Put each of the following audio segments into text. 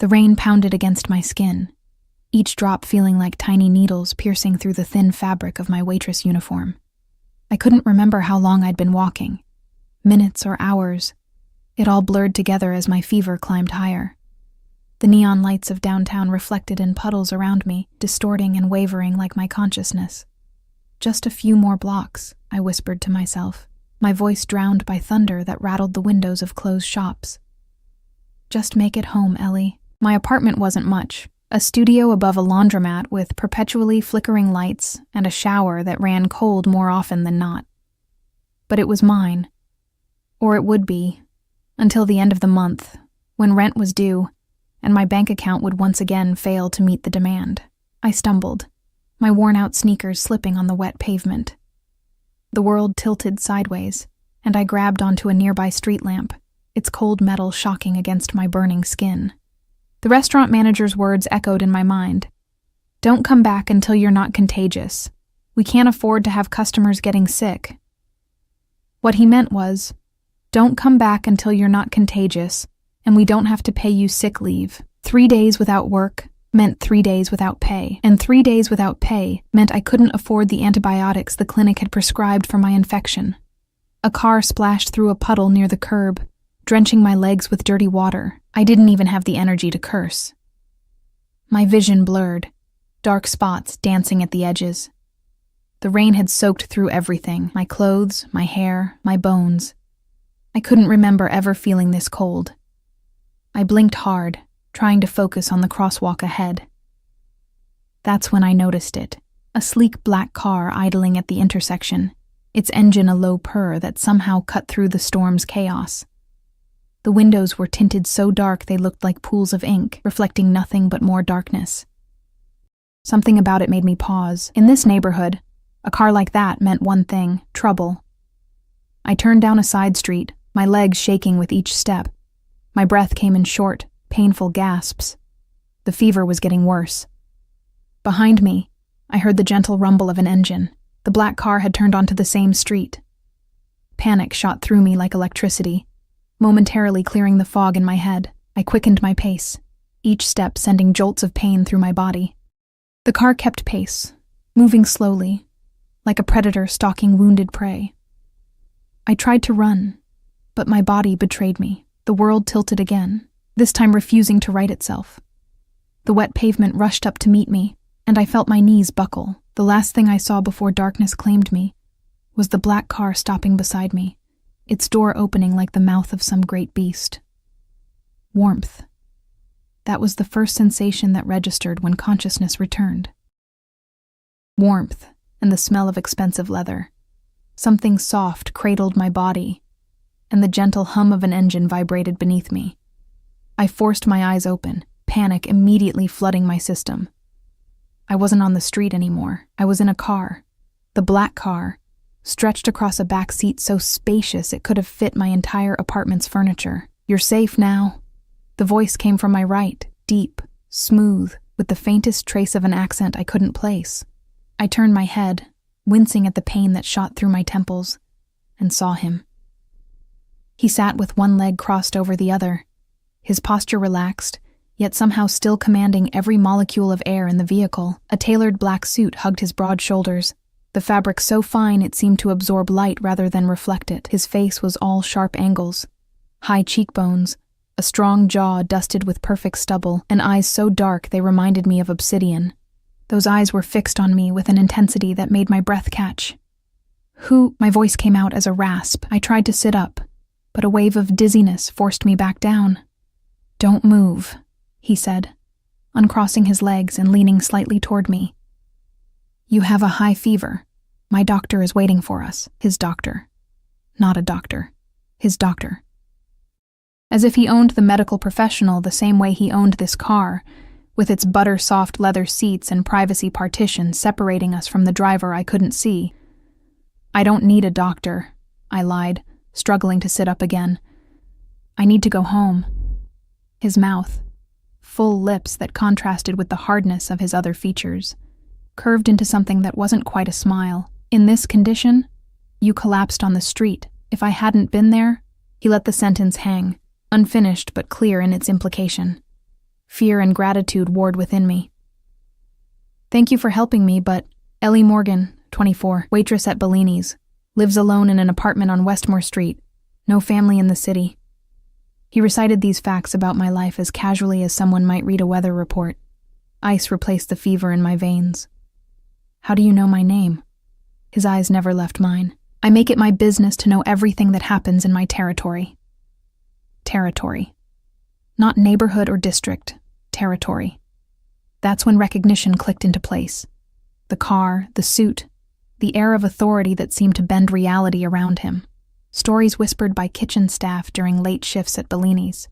The rain pounded against my skin, each drop feeling like tiny needles piercing through the thin fabric of my waitress uniform. I couldn't remember how long I'd been walking. Minutes or hours. It all blurred together as my fever climbed higher. The neon lights of downtown reflected in puddles around me, distorting and wavering like my consciousness. Just a few more blocks, I whispered to myself, my voice drowned by thunder that rattled the windows of closed shops. Just make it home, Ellie. My apartment wasn't much. A studio above a laundromat with perpetually flickering lights and a shower that ran cold more often than not. But it was mine. Or it would be, until the end of the month, when rent was due, and my bank account would once again fail to meet the demand. I stumbled, my worn-out sneakers slipping on the wet pavement. The world tilted sideways, and I grabbed onto a nearby street lamp, its cold metal shocking against my burning skin. The restaurant manager's words echoed in my mind. Don't come back until you're not contagious. We can't afford to have customers getting sick. What he meant was, don't come back until you're not contagious, and we don't have to pay you sick leave. 3 days without work meant 3 days without pay, and 3 days without pay meant I couldn't afford the antibiotics the clinic had prescribed for my infection. A car splashed through a puddle near the curb, drenching my legs with dirty water. I didn't even have the energy to curse. My vision blurred, dark spots dancing at the edges. The rain had soaked through everything, my clothes, my hair, my bones. I couldn't remember ever feeling this cold. I blinked hard, trying to focus on the crosswalk ahead. That's when I noticed it, a sleek black car idling at the intersection, its engine a low purr that somehow cut through the storm's chaos. The windows were tinted so dark they looked like pools of ink, reflecting nothing but more darkness. Something about it made me pause. In this neighborhood, a car like that meant one thing: trouble. I turned down a side street, my legs shaking with each step. My breath came in short, painful gasps. The fever was getting worse. Behind me, I heard the gentle rumble of an engine. The black car had turned onto the same street. Panic shot through me like electricity, momentarily clearing the fog in my head. I quickened my pace, each step sending jolts of pain through my body. The car kept pace, moving slowly, like a predator stalking wounded prey. I tried to run, but my body betrayed me. The world tilted again, this time refusing to right itself. The wet pavement rushed up to meet me, and I felt my knees buckle. The last thing I saw before darkness claimed me was the black car stopping beside me, its door opening like the mouth of some great beast. Warmth. That was the first sensation that registered when consciousness returned. Warmth and the smell of expensive leather. Something soft cradled my body, and the gentle hum of an engine vibrated beneath me. I forced my eyes open, panic immediately flooding my system. I wasn't on the street anymore. I was in a car. The black car, stretched across a back seat so spacious it could have fit my entire apartment's furniture. You're safe now. The voice came from my right, deep, smooth, with the faintest trace of an accent I couldn't place. I turned my head, wincing at the pain that shot through my temples, and saw him. He sat with one leg crossed over the other, his posture relaxed, yet somehow still commanding every molecule of air in the vehicle. A tailored black suit hugged his broad shoulders, the fabric so fine it seemed to absorb light rather than reflect it. His face was all sharp angles, high cheekbones, a strong jaw dusted with perfect stubble, and eyes so dark they reminded me of obsidian. Those eyes were fixed on me with an intensity that made my breath catch. Who? My voice came out as a rasp. I tried to sit up, but a wave of dizziness forced me back down. Don't move, he said, uncrossing his legs and leaning slightly toward me. You have a high fever. My doctor is waiting for us. His doctor. Not a doctor. His doctor. As if he owned the medical professional the same way he owned this car, with its butter-soft leather seats and privacy partitions separating us from the driver I couldn't see. I don't need a doctor, I lied, struggling to sit up again. I need to go home. His mouth, full lips that contrasted with the hardness of his other features, curved into something that wasn't quite a smile. In this condition, you collapsed on the street. If I hadn't been there, he let the sentence hang, unfinished but clear in its implication. Fear and gratitude warred within me. "Thank you for helping me, but Ellie Morgan, 24, waitress at Bellini's, lives alone in an apartment on Westmore Street. No family in the city." He recited these facts about my life as casually as someone might read a weather report. Ice replaced the fever in my veins. "How do you know my name?" His eyes never left mine. "I make it my business to know everything that happens in my territory." Territory. Not neighborhood or district. Territory. That's when recognition clicked into place. The car, the suit, the air of authority that seemed to bend reality around him. Stories whispered by kitchen staff during late shifts at Bellini's.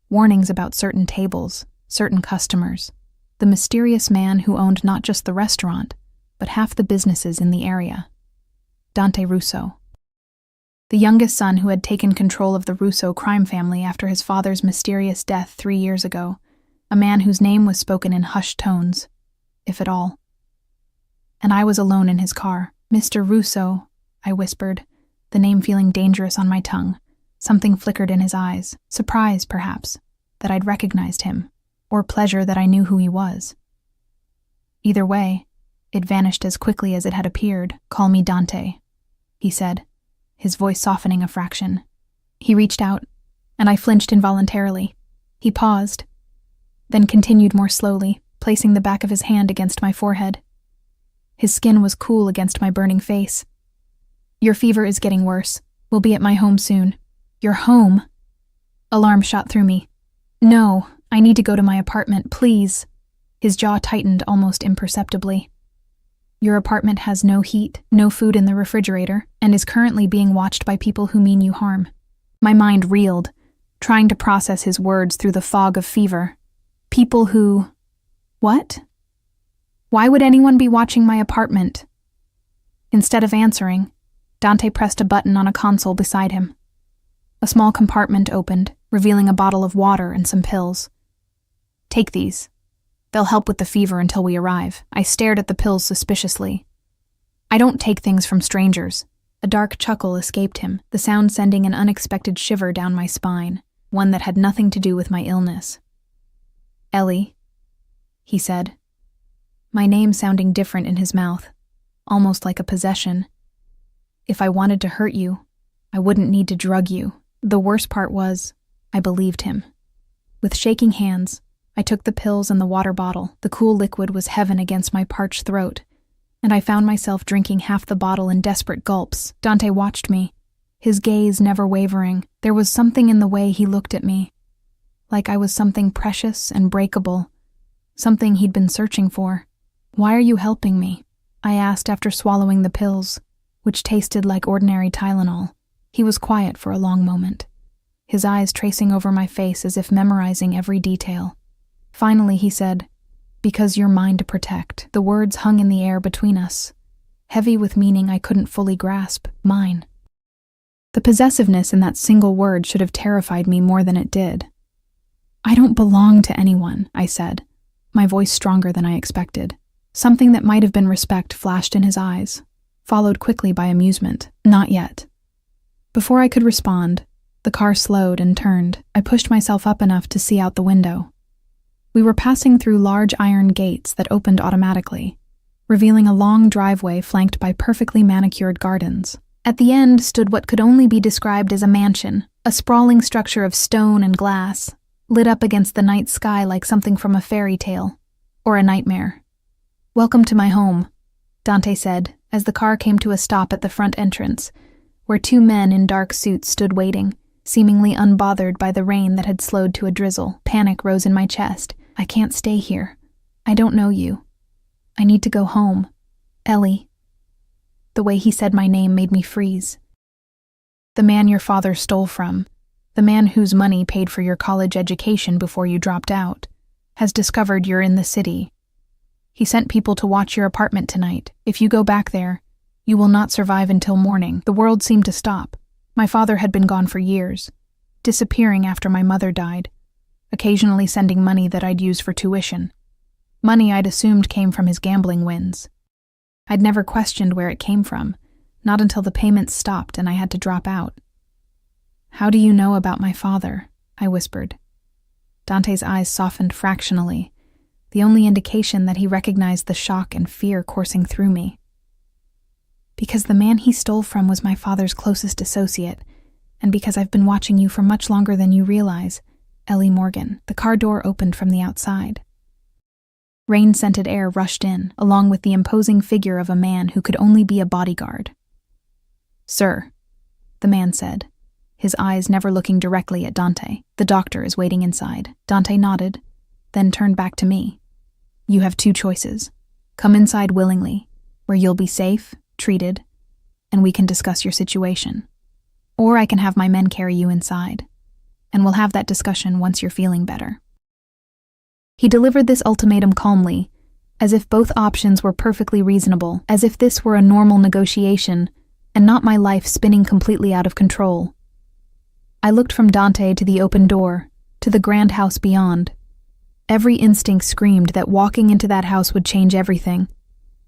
Warnings about certain tables, certain customers. The mysterious man who owned not just the restaurant, but half the businesses in the area. Dante Russo. The youngest son who had taken control of the Russo crime family after his father's mysterious death 3 years ago. A man whose name was spoken in hushed tones, if at all. And I was alone in his car. "Mr. Russo," I whispered, the name feeling dangerous on my tongue. Something flickered in his eyes. Surprise, perhaps, that I'd recognized him, or pleasure that I knew who he was. Either way, it vanished as quickly as it had appeared. "Call me Dante," he said, his voice softening a fraction. He reached out, and I flinched involuntarily. He paused, then continued more slowly, placing the back of his hand against my forehead. His skin was cool against my burning face. "Your fever is getting worse. We'll be at my home soon." "Your home?" Alarm shot through me. "No, I need to go to my apartment, please." His jaw tightened almost imperceptibly. "Your apartment has no heat, no food in the refrigerator, and is currently being watched by people who mean you harm." My mind reeled, trying to process his words through the fog of fever. People who... What? Why would anyone be watching my apartment? Instead of answering, Dante pressed a button on a console beside him. A small compartment opened, revealing a bottle of water and some pills. "Take these. They'll help with the fever until we arrive." I stared at the pills suspiciously. "I don't take things from strangers." A dark chuckle escaped him, the sound sending an unexpected shiver down my spine, one that had nothing to do with my illness. "Ellie," he said, my name sounding different in his mouth, almost like a possession. "If I wanted to hurt you, I wouldn't need to drug you." The worst part was, I believed him. With shaking hands, I took the pills and the water bottle. The cool liquid was heaven against my parched throat, and I found myself drinking half the bottle in desperate gulps. Dante watched me, his gaze never wavering. There was something in the way he looked at me, like I was something precious and breakable, something he'd been searching for. "Why are you helping me?" I asked after swallowing the pills, which tasted like ordinary Tylenol. He was quiet for a long moment, his eyes tracing over my face as if memorizing every detail. Finally he said, "Because you're mine to protect." The words hung in the air between us, heavy with meaning I couldn't fully grasp. Mine. The possessiveness in that single word should have terrified me more than it did. "I don't belong to anyone," I said, my voice stronger than I expected. Something that might have been respect flashed in his eyes, followed quickly by amusement. "Not yet." Before I could respond, the car slowed and turned. I pushed myself up enough to see out the window. We were passing through large iron gates that opened automatically, revealing a long driveway flanked by perfectly manicured gardens. At the end stood what could only be described as a mansion, a sprawling structure of stone and glass, lit up against the night sky like something from a fairy tale, or a nightmare. "Welcome to my home," Dante said, as the car came to a stop at the front entrance, where 2 men in dark suits stood waiting, seemingly unbothered by the rain that had slowed to a drizzle. Panic rose in my chest. "I can't stay here. I don't know you. I need to go home. Ellie." The way he said my name made me freeze. "The man your father stole from, the man whose money paid for your college education before you dropped out, has discovered you're in the city. He sent people to watch your apartment tonight. If you go back there, you will not survive until morning." The world seemed to stop. My father had been gone for years, disappearing after my mother died, occasionally sending money that I'd use for tuition. Money I'd assumed came from his gambling wins. I'd never questioned where it came from, not until the payments stopped and I had to drop out. "How do you know about my father?" I whispered. Dante's eyes softened fractionally, the only indication that he recognized the shock and fear coursing through me. Because the man he stole from was my father's closest associate, and because I've been watching you for much longer than you realize, Ellie Morgan. The car door opened from the outside. Rain-scented air rushed in, along with the imposing figure of a man who could only be a bodyguard. "Sir," the man said, his eyes never looking directly at Dante. "The doctor is waiting inside." Dante nodded, then turned back to me. "You have two choices. Come inside willingly, where you'll be safe, treated, and we can discuss your situation. Or I can have my men carry you inside, and we'll have that discussion once you're feeling better." He delivered this ultimatum calmly, as if both options were perfectly reasonable, as if this were a normal negotiation, and not my life spinning completely out of control. I looked from Dante to the open door, to the grand house beyond. Every instinct screamed that walking into that house would change everything,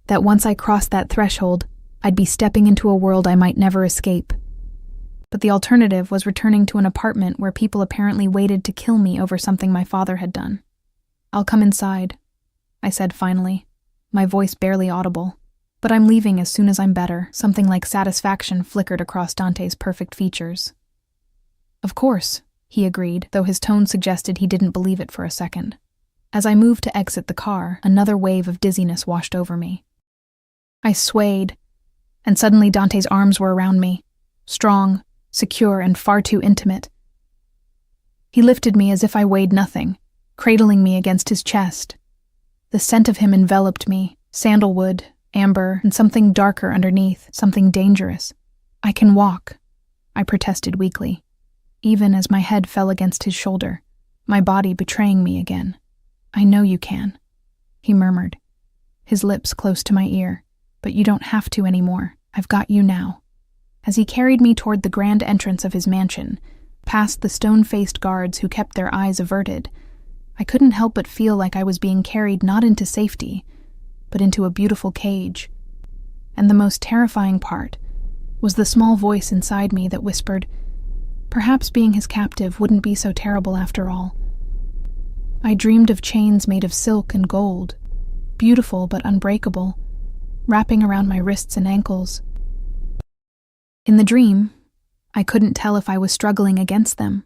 that once I crossed that threshold, I'd be stepping into a world I might never escape. But the alternative was returning to an apartment where people apparently waited to kill me over something my father had done. "I'll come inside," I said finally, my voice barely audible. "But I'm leaving as soon as I'm better." Something like satisfaction flickered across Dante's perfect features. "Of course," he agreed, though his tone suggested he didn't believe it for a second. As I moved to exit the car, another wave of dizziness washed over me. I swayed, and suddenly Dante's arms were around me, strong, secure, and far too intimate. He lifted me as if I weighed nothing, cradling me against his chest. The scent of him enveloped me, sandalwood, amber, and something darker underneath, something dangerous. "I can walk," I protested weakly, even as my head fell against his shoulder, my body betraying me again. "I know you can," he murmured, his lips close to my ear. "But you don't have to anymore. I've got you now." As he carried me toward the grand entrance of his mansion, past the stone-faced guards who kept their eyes averted, I couldn't help but feel like I was being carried not into safety, but into a beautiful cage. And the most terrifying part was the small voice inside me that whispered, perhaps being his captive wouldn't be so terrible after all. I dreamed of chains made of silk and gold, beautiful but unbreakable, wrapping around my wrists and ankles. In the dream, I couldn't tell if I was struggling against them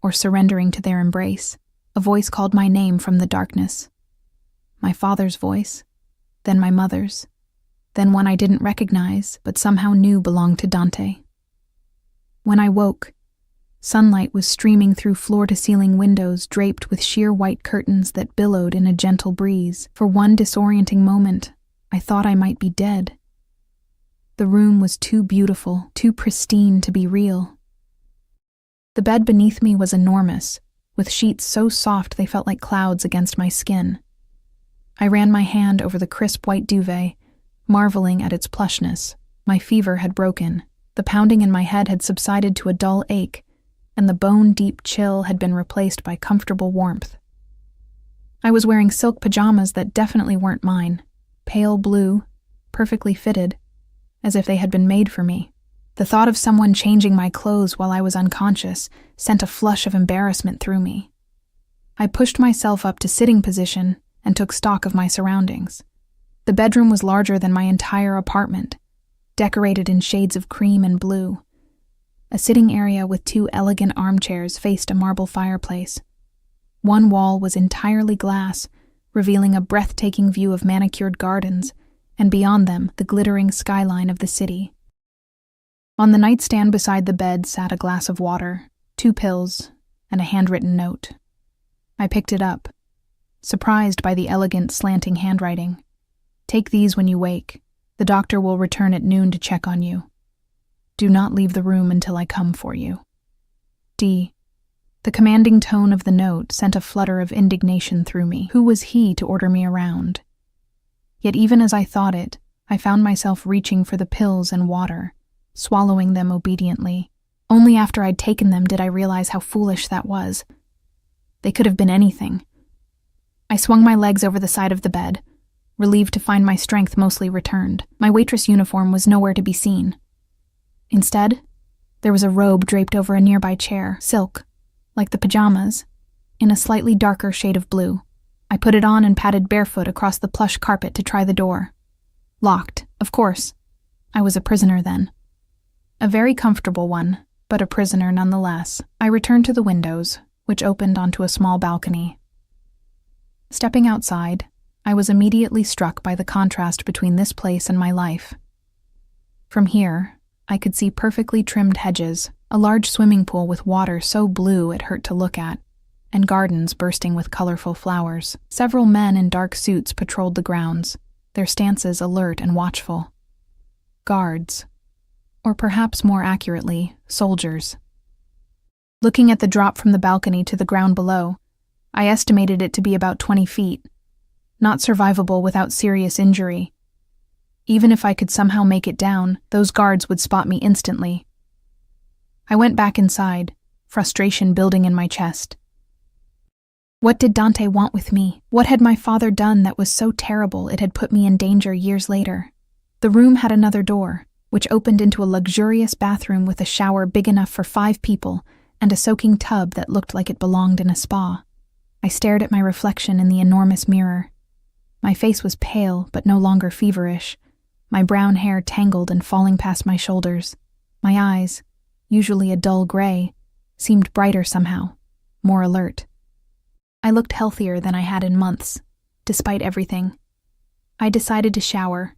or surrendering to their embrace. A voice called my name from the darkness. My father's voice, then my mother's, then one I didn't recognize but somehow knew belonged to Dante. When I woke, sunlight was streaming through floor-to-ceiling windows draped with sheer white curtains that billowed in a gentle breeze. For one disorienting moment, I thought I might be dead. The room was too beautiful, too pristine to be real. The bed beneath me was enormous, with sheets so soft they felt like clouds against my skin. I ran my hand over the crisp white duvet, marveling at its plushness. My fever had broken, the pounding in my head had subsided to a dull ache, and the bone-deep chill had been replaced by comfortable warmth. I was wearing silk pajamas that definitely weren't mine, pale blue, perfectly fitted, as if they had been made for me. The thought of someone changing my clothes while I was unconscious sent a flush of embarrassment through me. I pushed myself up to sitting position and took stock of my surroundings. The bedroom was larger than my entire apartment, decorated in shades of cream and blue. A sitting area with 2 elegant armchairs faced a marble fireplace. One wall was entirely glass, revealing a breathtaking view of manicured gardens, and beyond them, the glittering skyline of the city. On the nightstand beside the bed sat a glass of water, 2 pills, and a handwritten note. I picked it up, surprised by the elegant, slanting handwriting. "Take these when you wake. The doctor will return at noon to check on you. Do not leave the room until I come for you. D." The commanding tone of the note sent a flutter of indignation through me. Who was he to order me around? Yet even as I thought it, I found myself reaching for the pills and water, swallowing them obediently. Only after I'd taken them did I realize how foolish that was. They could have been anything. I swung my legs over the side of the bed, relieved to find my strength mostly returned. My waitress uniform was nowhere to be seen. Instead, there was a robe draped over a nearby chair, silk, like the pajamas, in a slightly darker shade of blue. I put it on and padded barefoot across the plush carpet to try the door. Locked, of course. I was a prisoner then. A very comfortable one, but a prisoner nonetheless. I returned to the windows, which opened onto a small balcony. Stepping outside, I was immediately struck by the contrast between this place and my life. From here, I could see perfectly trimmed hedges, a large swimming pool with water so blue it hurt to look at, and gardens bursting with colorful flowers. Several men in dark suits patrolled the grounds, their stances alert and watchful. Guards, or perhaps more accurately, soldiers. Looking at the drop from the balcony to the ground below, I estimated it to be about 20 feet, not survivable without serious injury. Even if I could somehow make it down, those guards would spot me instantly. I went back inside, frustration building in my chest. What did Dante want with me? What had my father done that was so terrible it had put me in danger years later? The room had another door, which opened into a luxurious bathroom with a shower big enough for 5 people and a soaking tub that looked like it belonged in a spa. I stared at my reflection in the enormous mirror. My face was pale but no longer feverish, my brown hair tangled and falling past my shoulders. My eyes, usually a dull gray, seemed brighter somehow, more alert. I looked healthier than I had in months, despite everything. I decided to shower,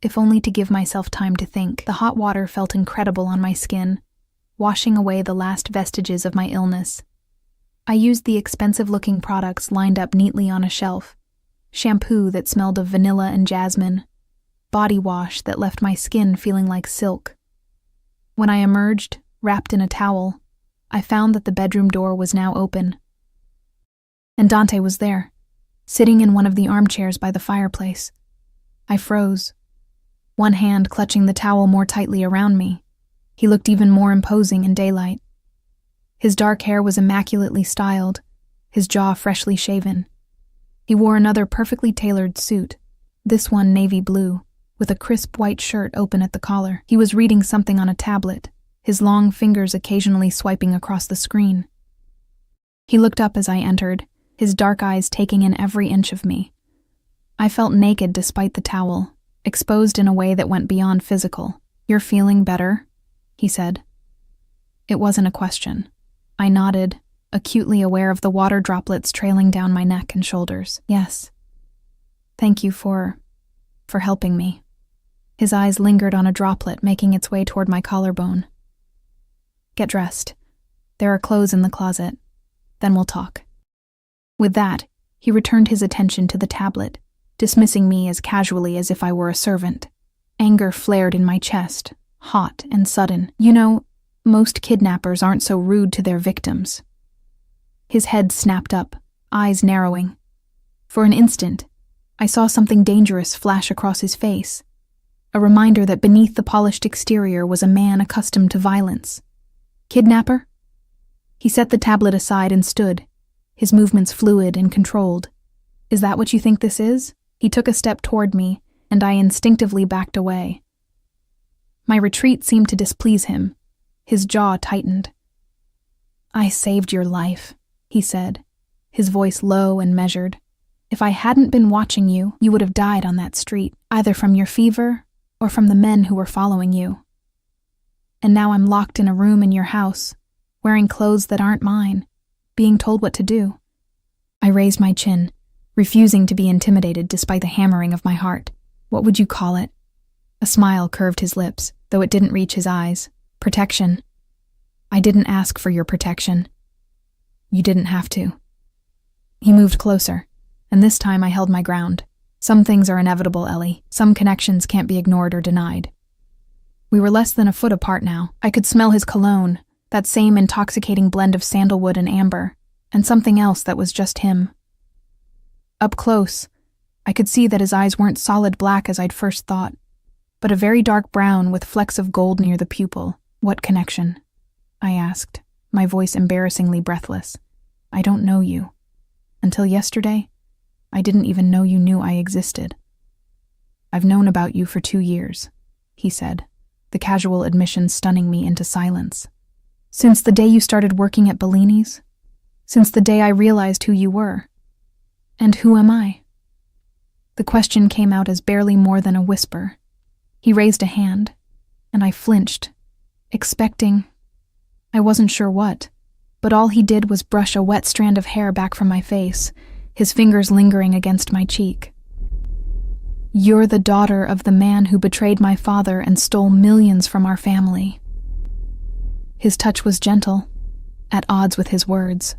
if only to give myself time to think. The hot water felt incredible on my skin, washing away the last vestiges of my illness. I used the expensive-looking products lined up neatly on a shelf. Shampoo that smelled of vanilla and jasmine. Body wash that left my skin feeling like silk. When I emerged, wrapped in a towel, I found that the bedroom door was now open. And Dante was there, sitting in one of the armchairs by the fireplace. I froze, one hand clutching the towel more tightly around me. He looked even more imposing in daylight. His dark hair was immaculately styled, his jaw freshly shaven. He wore another perfectly tailored suit, this one navy blue, with a crisp white shirt open at the collar. He was reading something on a tablet, his long fingers occasionally swiping across the screen. He looked up as I entered, his dark eyes taking in every inch of me. I felt naked despite the towel, exposed in a way that went beyond physical. "You're feeling better?" he said. It wasn't a question. I nodded, acutely aware of the water droplets trailing down my neck and shoulders. "Yes. Thank you for helping me." His eyes lingered on a droplet making its way toward my collarbone. "Get dressed. There are clothes in the closet. Then we'll talk." With that, he returned his attention to the tablet, dismissing me as casually as if I were a servant. Anger flared in my chest, hot and sudden. "You know, most kidnappers aren't so rude to their victims." His head snapped up, eyes narrowing. For an instant, I saw something dangerous flash across his face, a reminder that beneath the polished exterior was a man accustomed to violence. "Kidnapper?" He set the tablet aside and stood, his movements fluid and controlled. "Is that what you think this is?" He took a step toward me, and I instinctively backed away. My retreat seemed to displease him. His jaw tightened. "I saved your life," he said, his voice low and measured. "If I hadn't been watching you, you would have died on that street, either from your fever or from the men who were following you. And now I'm locked in a room in your house, wearing clothes that aren't mine, being told what to do." I raised my chin, refusing to be intimidated despite the hammering of my heart. "What would you call it?" A smile curved his lips, though it didn't reach his eyes. "Protection." "I didn't ask for your protection." "You didn't have to." He moved closer, and this time I held my ground. Some things are inevitable, Ellie. Some connections can't be ignored or denied. We were less than a foot apart now. I could smell his cologne, that same intoxicating blend of sandalwood and amber, and something else that was just him. Up close, I could see that his eyes weren't solid black as I'd first thought, but a very dark brown with flecks of gold near the pupil. "What connection?" I asked, my voice embarrassingly breathless. "I don't know you. Until yesterday, I didn't even know you knew I existed." "I've known about you for 2 years," he said, the casual admission stunning me into silence. "Since the day you started working at Bellini's?" Since the day I realized who you were. And who am I? The question came out as barely more than a whisper. He raised a hand, and I flinched, expecting, I wasn't sure what, but all he did was brush a wet strand of hair back from my face, his fingers lingering against my cheek. You're the daughter of the man who betrayed my father and stole millions from our family. His touch was gentle, at odds with his words.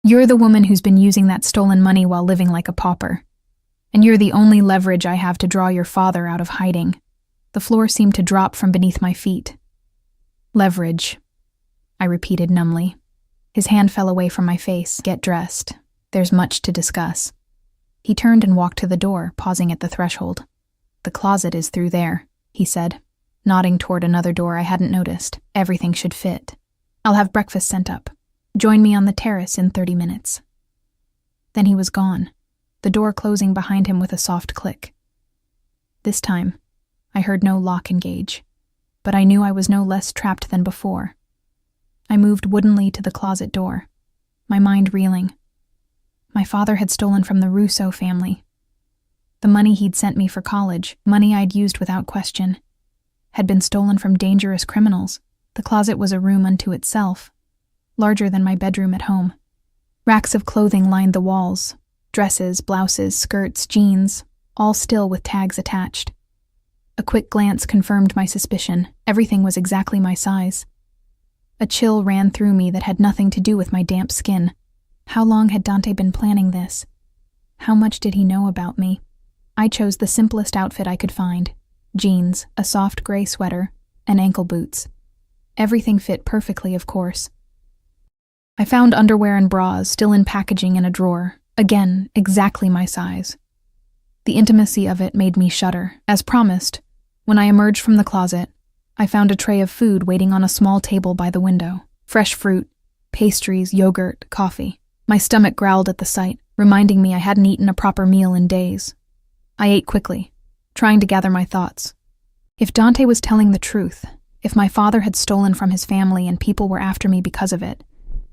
You're the woman who's been using that stolen money while living like a pauper. And you're the only leverage I have to draw your father out of hiding. The floor seemed to drop from beneath my feet. Leverage, I repeated numbly. His hand fell away from my face. Get dressed. There's much to discuss. He turned and walked to the door, pausing at the threshold. The closet is through there, he said, nodding toward another door I hadn't noticed. Everything should fit. I'll have breakfast sent up. Join me on the terrace in 30 minutes. Then he was gone, the door closing behind him with a soft click. This time, I heard no lock engage, but I knew I was no less trapped than before. I moved woodenly to the closet door, my mind reeling. My father had stolen from the Russo family. The money he'd sent me for college, money I'd used without question, had been stolen from dangerous criminals. The closet was a room unto itself, larger than my bedroom at home. Racks of clothing lined the walls, dresses, blouses, skirts, jeans, all still with tags attached. A quick glance confirmed my suspicion. Everything was exactly my size. A chill ran through me that had nothing to do with my damp skin. How long had Dante been planning this? How much did he know about me? I chose the simplest outfit I could find. Jeans, a soft gray sweater, and ankle boots. Everything fit perfectly, of course. I found underwear and bras still in packaging in a drawer. Again, exactly my size. The intimacy of it made me shudder. As promised, when I emerged from the closet, I found a tray of food waiting on a small table by the window. Fresh fruit, pastries, yogurt, coffee. My stomach growled at the sight, reminding me I hadn't eaten a proper meal in days. I ate quickly, trying to gather my thoughts. If Dante was telling the truth, if my father had stolen from his family and people were after me because of it,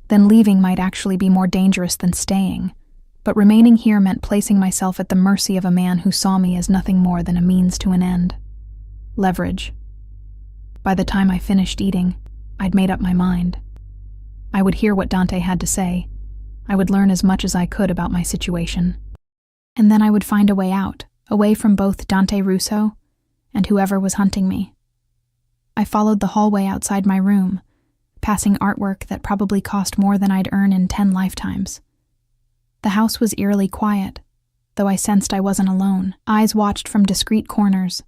then leaving might actually be more dangerous than staying. But remaining here meant placing myself at the mercy of a man who saw me as nothing more than a means to an end. Leverage. By the time I finished eating, I'd made up my mind. I would hear what Dante had to say. I would learn as much as I could about my situation. And then I would find a way out, away from both Dante Russo and whoever was hunting me. I followed the hallway outside my room, passing artwork that probably cost more than I'd earn in 10 lifetimes. The house was eerily quiet, though I sensed I wasn't alone. Eyes watched from discreet corners.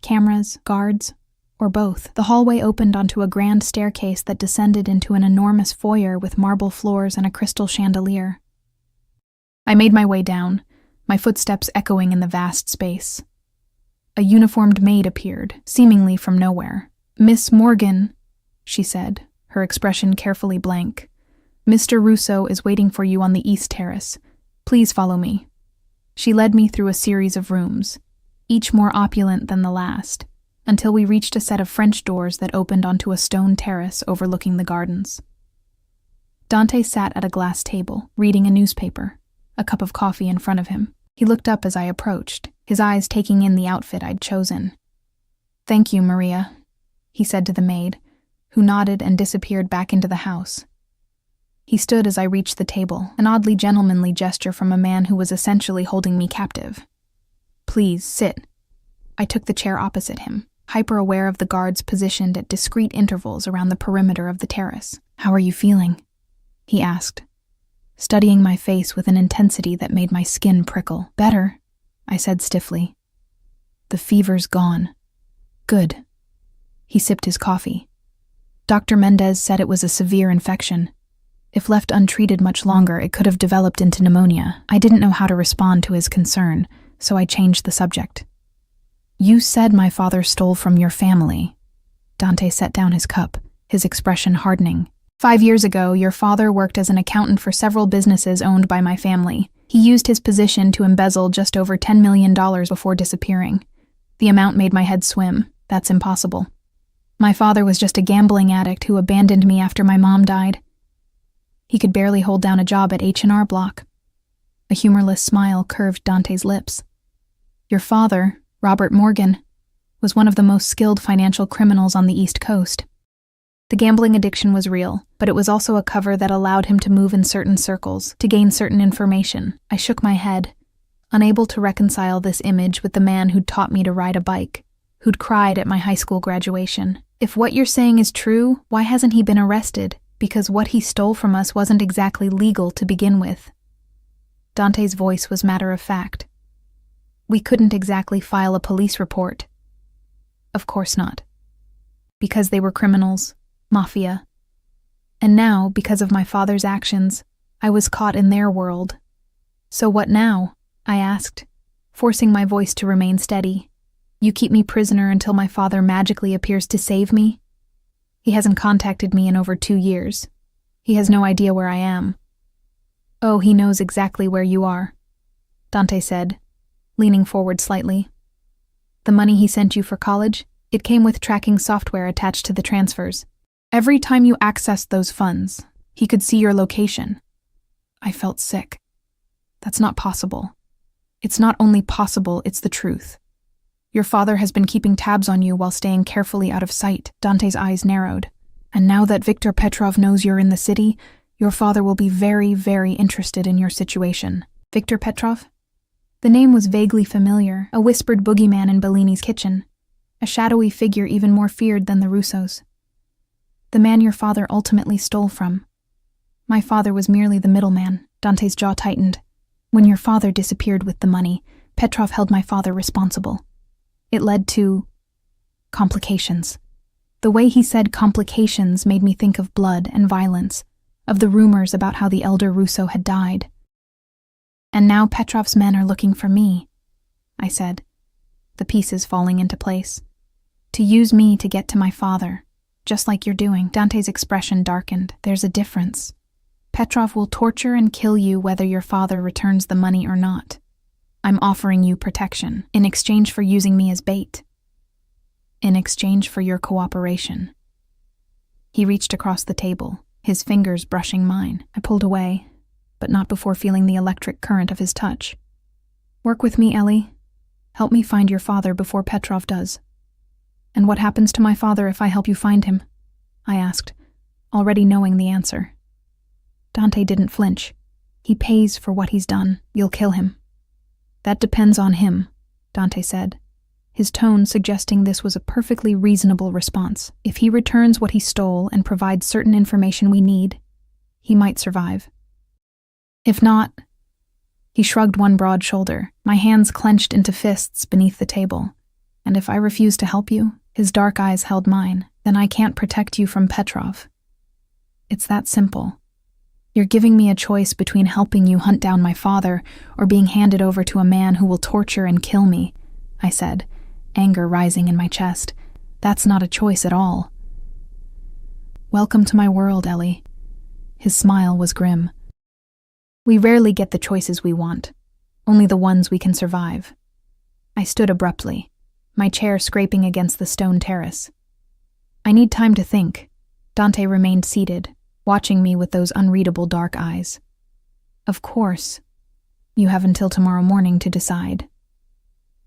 Cameras, guards, or both. The hallway opened onto a grand staircase that descended into an enormous foyer with marble floors and a crystal chandelier. I made my way down, my footsteps echoing in the vast space. A uniformed maid appeared, seemingly from nowhere. "Miss Morgan," she said, her expression carefully blank. "Mr. Russo is waiting for you on the East Terrace. Please follow me." She led me through a series of rooms, each more opulent than the last, until we reached a set of French doors that opened onto a stone terrace overlooking the gardens. Dante sat at a glass table, reading a newspaper, a cup of coffee in front of him. He looked up as I approached, his eyes taking in the outfit I'd chosen. "Thank you, Maria," he said to the maid, who nodded and disappeared back into the house. He stood as I reached the table, an oddly gentlemanly gesture from a man who was essentially holding me captive. "Please, sit." I took the chair opposite him, hyper-aware of the guards positioned at discreet intervals around the perimeter of the terrace. "How are you feeling?" he asked, studying my face with an intensity that made my skin prickle. "Better," I said stiffly. "The fever's gone." "Good." He sipped his coffee. Dr. Mendez said it was a severe infection. If left untreated much longer, it could have developed into pneumonia. I didn't know how to respond to his concern, so I changed the subject. "You said my father stole from your family." Dante set down his cup, his expression hardening. 5 years ago, your father worked as an accountant for several businesses owned by my family. He used his position to embezzle just over $10 million before disappearing. The amount made my head swim. That's impossible. My father was just a gambling addict who abandoned me after my mom died. He could barely hold down a job at H&R Block. A humorless smile curved Dante's lips. Your father, Robert Morgan, was one of the most skilled financial criminals on the East Coast. The gambling addiction was real, but it was also a cover that allowed him to move in certain circles, to gain certain information. I shook my head, unable to reconcile this image with the man who'd taught me to ride a bike, who'd cried at my high school graduation. If what you're saying is true, why hasn't he been arrested? Because what he stole from us wasn't exactly legal to begin with. Dante's voice was matter of fact. We couldn't exactly file a police report. Of course not. Because they were criminals, Mafia. And now, because of my father's actions, I was caught in their world. So what now? I asked, forcing my voice to remain steady. You keep me prisoner until my father magically appears to save me? He hasn't contacted me in over 2 years. He has no idea where I am. Oh, he knows exactly where you are, Dante said, leaning forward slightly. The money he sent you for college, it came with tracking software attached to the transfers. Every time you accessed those funds, he could see your location. I felt sick. That's not possible. It's not only possible, it's the truth. Your father has been keeping tabs on you while staying carefully out of sight. Dante's eyes narrowed. And now that Viktor Petrov knows you're in the city, your father will be very, very interested in your situation. Viktor Petrov? The name was vaguely familiar, a whispered boogeyman in Bellini's kitchen, a shadowy figure even more feared than the Russos. The man your father ultimately stole from. My father was merely the middleman. Dante's jaw tightened. When your father disappeared with the money, Petrov held my father responsible. It led to complications. The way he said complications made me think of blood and violence, of the rumors about how the elder Russo had died. And now Petrov's men are looking for me, I said, the pieces falling into place. To use me to get to my father, just like you're doing. Dante's expression darkened. There's a difference. Petrov will torture and kill you whether your father returns the money or not. I'm offering you protection, in exchange for using me as bait. In exchange for your cooperation. He reached across the table, his fingers brushing mine. I pulled away, but not before feeling the electric current of his touch. Work with me, Ellie. Help me find your father before Petrov does. And what happens to my father if I help you find him? I asked, already knowing the answer. Dante didn't flinch. He pays for what he's done. You'll kill him. That depends on him, Dante said, his tone suggesting this was a perfectly reasonable response. If he returns what he stole and provides certain information we need, he might survive. If not, he shrugged one broad shoulder, my hands clenched into fists beneath the table. And if I refuse to help you, his dark eyes held mine, then I can't protect you from Petrov. It's that simple. You're giving me a choice between helping you hunt down my father or being handed over to a man who will torture and kill me, I said, anger rising in my chest. That's not a choice at all. Welcome to my world, Ellie. His smile was grim. We rarely get the choices we want, only the ones we can survive. I stood abruptly, my chair scraping against the stone terrace. I need time to think. Dante remained seated, watching me with those unreadable dark eyes. Of course. You have until tomorrow morning to decide.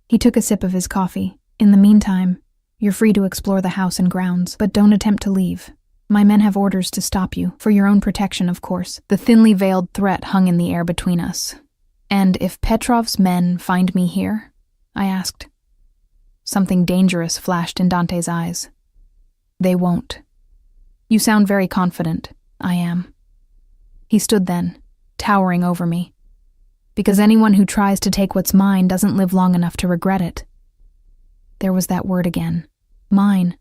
He took a sip of his coffee. In the meantime, you're free to explore the house and grounds, but don't attempt to leave. My men have orders to stop you, for your own protection, of course. The thinly veiled threat hung in the air between us. And if Petrov's men find me here? I asked. Something dangerous flashed in Dante's eyes. They won't. You sound very confident. I am. He stood then, towering over me. Because anyone who tries to take what's mine doesn't live long enough to regret it. There was that word again. Mine.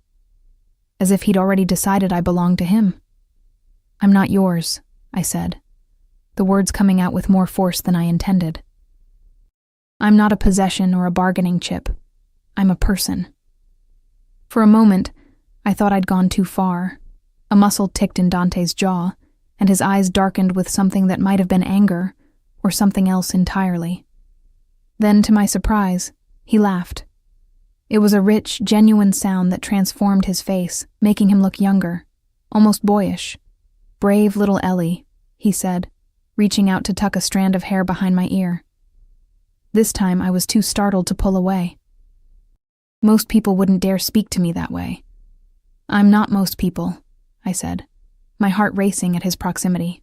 As if he'd already decided I belonged to him. I'm not yours, I said, the words coming out with more force than I intended. I'm not a possession or a bargaining chip. I'm a person. For a moment, I thought I'd gone too far. A muscle ticked in Dante's jaw, and his eyes darkened with something that might have been anger, or something else entirely. Then, to my surprise, he laughed. It was a rich, genuine sound that transformed his face, making him look younger, almost boyish. Brave little Ellie, he said, reaching out to tuck a strand of hair behind my ear. This time I was too startled to pull away. Most people wouldn't dare speak to me that way. I'm not most people, I said, my heart racing at his proximity.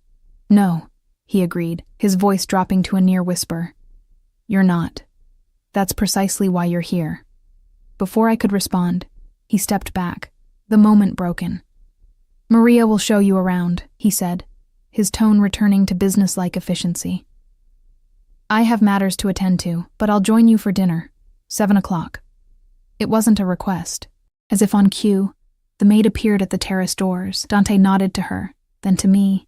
No, he agreed, his voice dropping to a near whisper. You're not. That's precisely why you're here. Before I could respond, he stepped back, the moment broken. Maria will show you around, he said, his tone returning to businesslike efficiency. I have matters to attend to, but I'll join you for dinner, 7 o'clock. It wasn't a request. As if on cue, the maid appeared at the terrace doors. Dante nodded to her, then to me,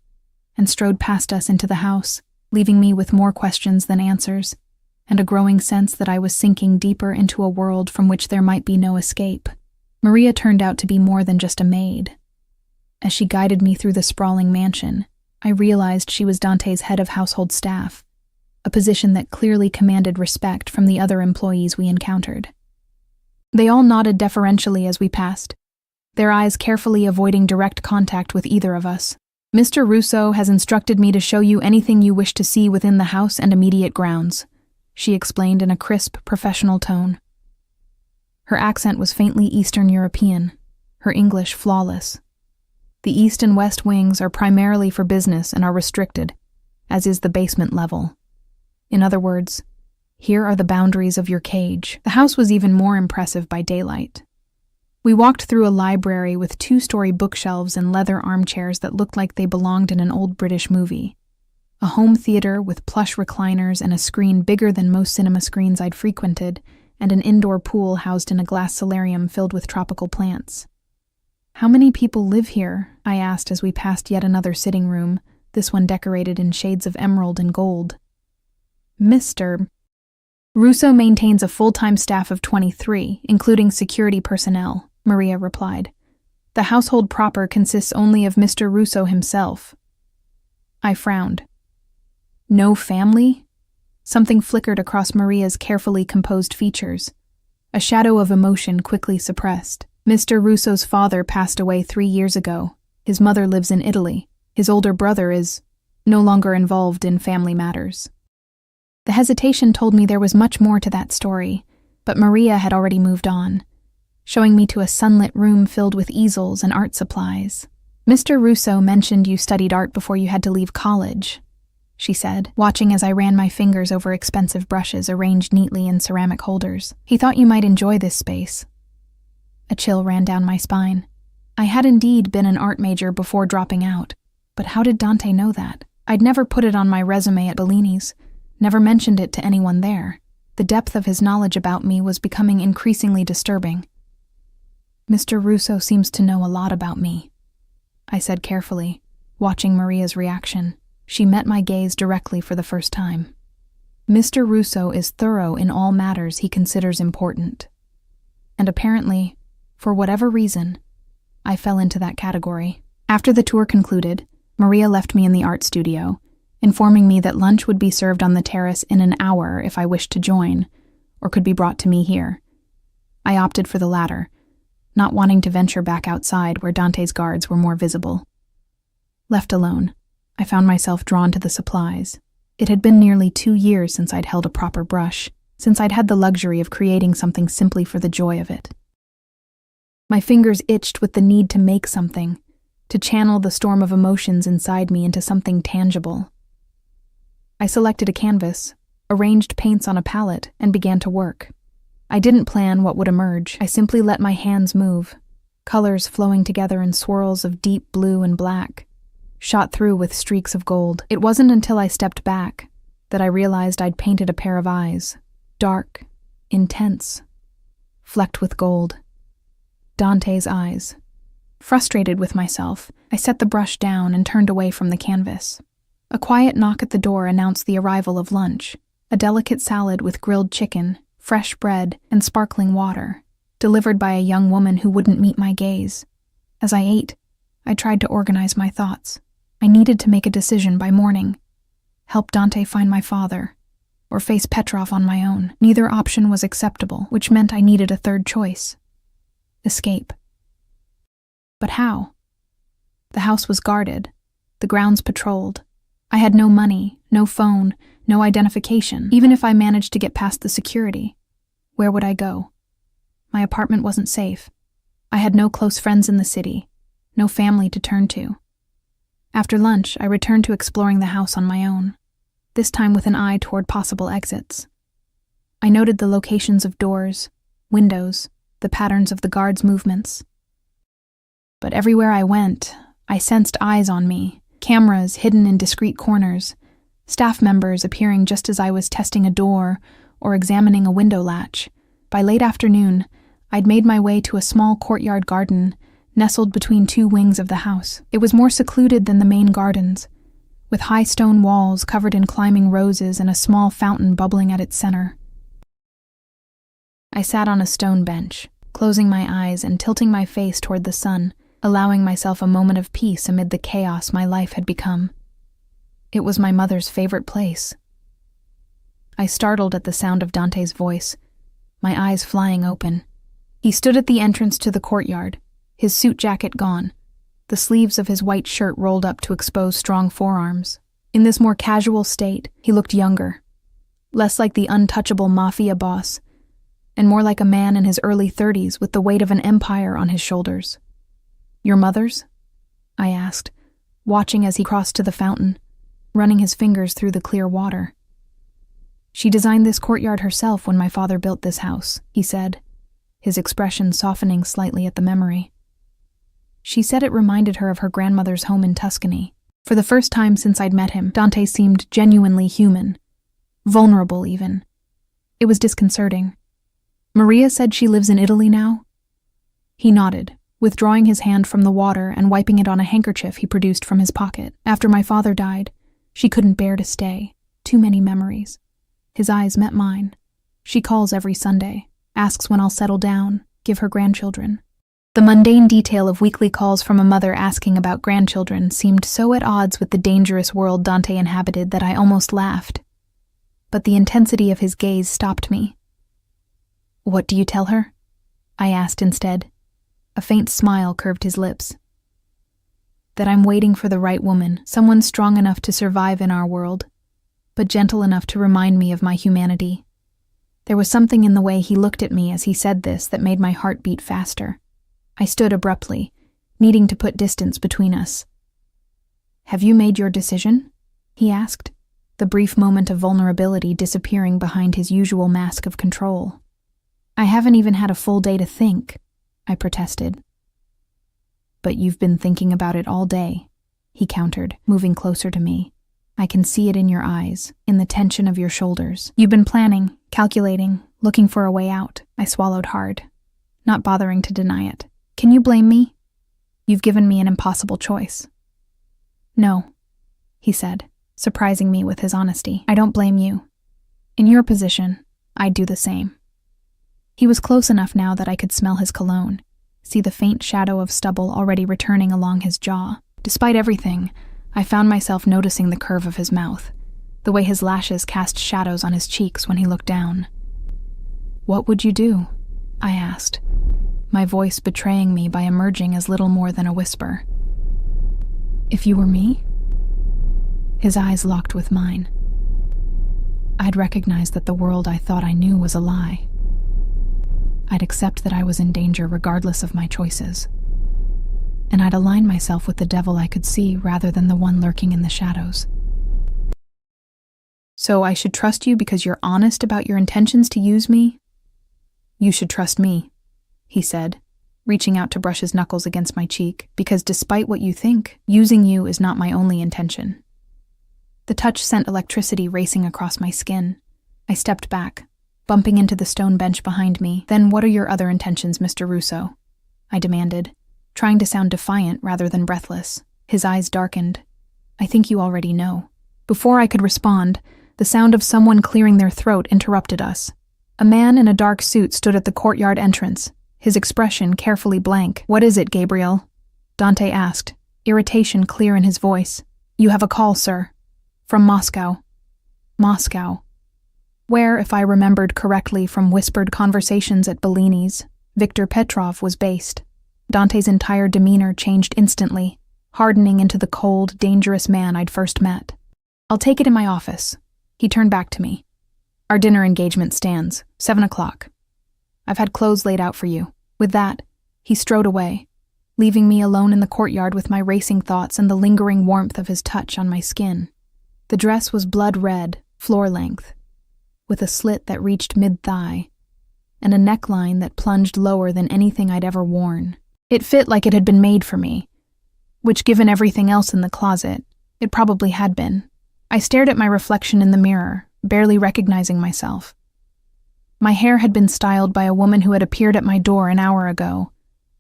and strode past us into the house, leaving me with more questions than answers, and a growing sense that I was sinking deeper into a world from which there might be no escape. Maria turned out to be more than just a maid. As she guided me through the sprawling mansion, I realized she was Dante's head of household staff, a position that clearly commanded respect from the other employees we encountered. They all nodded deferentially as we passed, their eyes carefully avoiding direct contact with either of us. Mr. Russo has instructed me to show you anything you wish to see within the house and immediate grounds, she explained in a crisp, professional tone. Her accent was faintly Eastern European, her English flawless. The east and west wings are primarily for business and are restricted, as is the basement level. In other words, here are the boundaries of your cage. The house was even more impressive by daylight. We walked through a library with 2-story bookshelves and leather armchairs that looked like they belonged in an old British movie. A home theater with plush recliners and a screen bigger than most cinema screens I'd frequented, and an indoor pool housed in a glass solarium filled with tropical plants. How many people live here? I asked as we passed yet another sitting room, this one decorated in shades of emerald and gold. Mr. Russo maintains a full-time staff of 23, including security personnel, Maria replied. The household proper consists only of Mr. Russo himself. I frowned. No family? Something flickered across Maria's carefully composed features. A shadow of emotion quickly suppressed. Mr. Russo's father passed away 3 years ago. His mother lives in Italy. His older brother is no longer involved in family matters. The hesitation told me there was much more to that story, but Maria had already moved on, showing me to a sunlit room filled with easels and art supplies. Mr. Russo mentioned you studied art before you had to leave college, she said, watching as I ran my fingers over expensive brushes arranged neatly in ceramic holders. He thought you might enjoy this space. A chill ran down my spine. I had indeed been an art major before dropping out, but how did Dante know that? I'd never put it on my resume at Bellini's, never mentioned it to anyone there. The depth of his knowledge about me was becoming increasingly disturbing. Mr. Russo seems to know a lot about me, I said carefully, watching Maria's reaction. She met my gaze directly for the first time. Mr. Russo is thorough in all matters he considers important. And apparently, for whatever reason, I fell into that category. After the tour concluded, Maria left me in the art studio, informing me that lunch would be served on the terrace in an hour if I wished to join, or could be brought to me here. I opted for the latter, not wanting to venture back outside where Dante's guards were more visible. Left alone, I found myself drawn to the supplies. It had been nearly 2 years since I'd held a proper brush, since I'd had the luxury of creating something simply for the joy of it. My fingers itched with the need to make something, to channel the storm of emotions inside me into something tangible. I selected a canvas, arranged paints on a palette, and began to work. I didn't plan what would emerge. I simply let my hands move, colors flowing together in swirls of deep blue and black, shot through with streaks of gold. It wasn't until I stepped back that I realized I'd painted a pair of eyes, dark, intense, flecked with gold. Dante's eyes. Frustrated with myself, I set the brush down and turned away from the canvas. A quiet knock at the door announced the arrival of lunch, a delicate salad with grilled chicken, fresh bread, and sparkling water, delivered by a young woman who wouldn't meet my gaze. As I ate, I tried to organize my thoughts. I needed to make a decision by morning. Help Dante find my father, or face Petrov on my own. Neither option was acceptable, which meant I needed a third choice. Escape. But how? The house was guarded, the grounds patrolled, I had no money, no phone, no identification. Even if I managed to get past the security, where would I go? My apartment wasn't safe. I had no close friends in the city, no family to turn to. After lunch, I returned to exploring the house on my own, this time with an eye toward possible exits. I noted the locations of doors, windows, the patterns of the guards' movements. But everywhere I went, I sensed eyes on me, cameras hidden in discreet corners, staff members appearing just as I was testing a door or examining a window latch. By late afternoon, I'd made my way to a small courtyard garden nestled between two wings of the house. It was more secluded than the main gardens, with high stone walls covered in climbing roses and a small fountain bubbling at its center. I sat on a stone bench, closing my eyes and tilting my face toward the sun, allowing myself a moment of peace amid the chaos my life had become. It was my mother's favorite place. I startled at the sound of Dante's voice, my eyes flying open. He stood at the entrance to the courtyard, his suit jacket gone, the sleeves of his white shirt rolled up to expose strong forearms. In this more casual state, he looked younger, less like the untouchable Mafia boss, and more like a man in his early 30s with the weight of an empire on his shoulders. "Your mother's?" I asked, watching as he crossed to the fountain, running his fingers through the clear water. "She designed this courtyard herself when my father built this house," he said, his expression softening slightly at the memory. She said it reminded her of her grandmother's home in Tuscany. For the first time since I'd met him, Dante seemed genuinely human, vulnerable even. It was disconcerting. "Maria said she lives in Italy now?" He nodded, withdrawing his hand from the water and wiping it on a handkerchief he produced from his pocket. "After my father died, she couldn't bear to stay. Too many memories." His eyes met mine. "She calls every Sunday, asks when I'll settle down, give her grandchildren." The mundane detail of weekly calls from a mother asking about grandchildren seemed so at odds with the dangerous world Dante inhabited that I almost laughed. But the intensity of his gaze stopped me. "What do you tell her?" I asked instead. A faint smile curved his lips. "That I'm waiting for the right woman, someone strong enough to survive in our world, but gentle enough to remind me of my humanity." There was something in the way he looked at me as he said this that made my heart beat faster. I stood abruptly, needing to put distance between us. "Have you made your decision?" he asked, the brief moment of vulnerability disappearing behind his usual mask of control. "I haven't even had a full day to think," I protested. "But you've been thinking about it all day," he countered, moving closer to me. "I can see it in your eyes, in the tension of your shoulders. You've been planning, calculating, looking for a way out." I swallowed hard, not bothering to deny it. "Can you blame me? You've given me an impossible choice." "No," he said, surprising me with his honesty. "I don't blame you. In your position, I'd do the same." He was close enough now that I could smell his cologne, see the faint shadow of stubble already returning along his jaw. Despite everything, I found myself noticing the curve of his mouth, the way his lashes cast shadows on his cheeks when he looked down. "What would you do?" I asked, my voice betraying me by emerging as little more than a whisper. "If you were me?" His eyes locked with mine. I'd recognize that the world I thought I knew was a lie. I'd accept that I was in danger regardless of my choices. And I'd align myself with the devil I could see rather than the one lurking in the shadows. "So I should trust you because you're honest about your intentions to use me?" "You should trust me," he said, reaching out to brush his knuckles against my cheek, "because despite what you think, using you is not my only intention." The touch sent electricity racing across my skin. I stepped back, bumping into the stone bench behind me. "Then what are your other intentions, Mr. Russo?" I demanded, trying to sound defiant rather than breathless. His eyes darkened. "I think you already know." Before I could respond, the sound of someone clearing their throat interrupted us. A man in a dark suit stood at the courtyard entrance, his expression carefully blank. "What is it, Gabriel?" Dante asked, irritation clear in his voice. "You have a call, sir. From Moscow." Moscow. Where, if I remembered correctly from whispered conversations at Bellini's, Viktor Petrov was based. Dante's entire demeanor changed instantly, hardening into the cold, dangerous man I'd first met. I'll take it in my office. He turned back to me. Our dinner engagement stands, 7 o'clock. I've had clothes laid out for you. With that, he strode away, leaving me alone in the courtyard with my racing thoughts and the lingering warmth of his touch on my skin. The dress was blood red, floor length, with a slit that reached mid-thigh, and a neckline that plunged lower than anything I'd ever worn. It fit like it had been made for me, which, given everything else in the closet, it probably had been. I stared at my reflection in the mirror, barely recognizing myself. My hair had been styled by a woman who had appeared at my door an hour ago,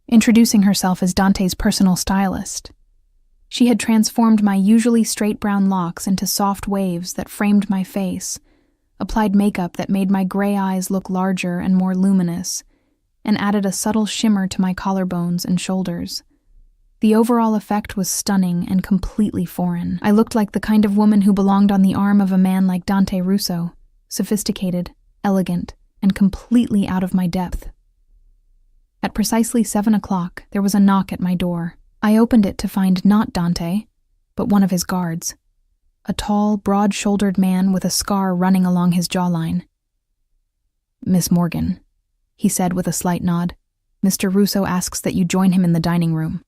introducing herself as Dante's personal stylist. She had transformed my usually straight brown locks into soft waves that framed my face, applied makeup that made my gray eyes look larger and more luminous, and added a subtle shimmer to my collarbones and shoulders. The overall effect was stunning and completely foreign. I looked like the kind of woman who belonged on the arm of a man like Dante Russo, sophisticated, elegant, and completely out of my depth. At precisely 7 o'clock, there was a knock at my door. I opened it to find not Dante, but one of his guards. A tall, broad-shouldered man with a scar running along his jawline. "Miss Morgan," he said with a slight nod. "Mr. Russo asks that you join him in the dining room."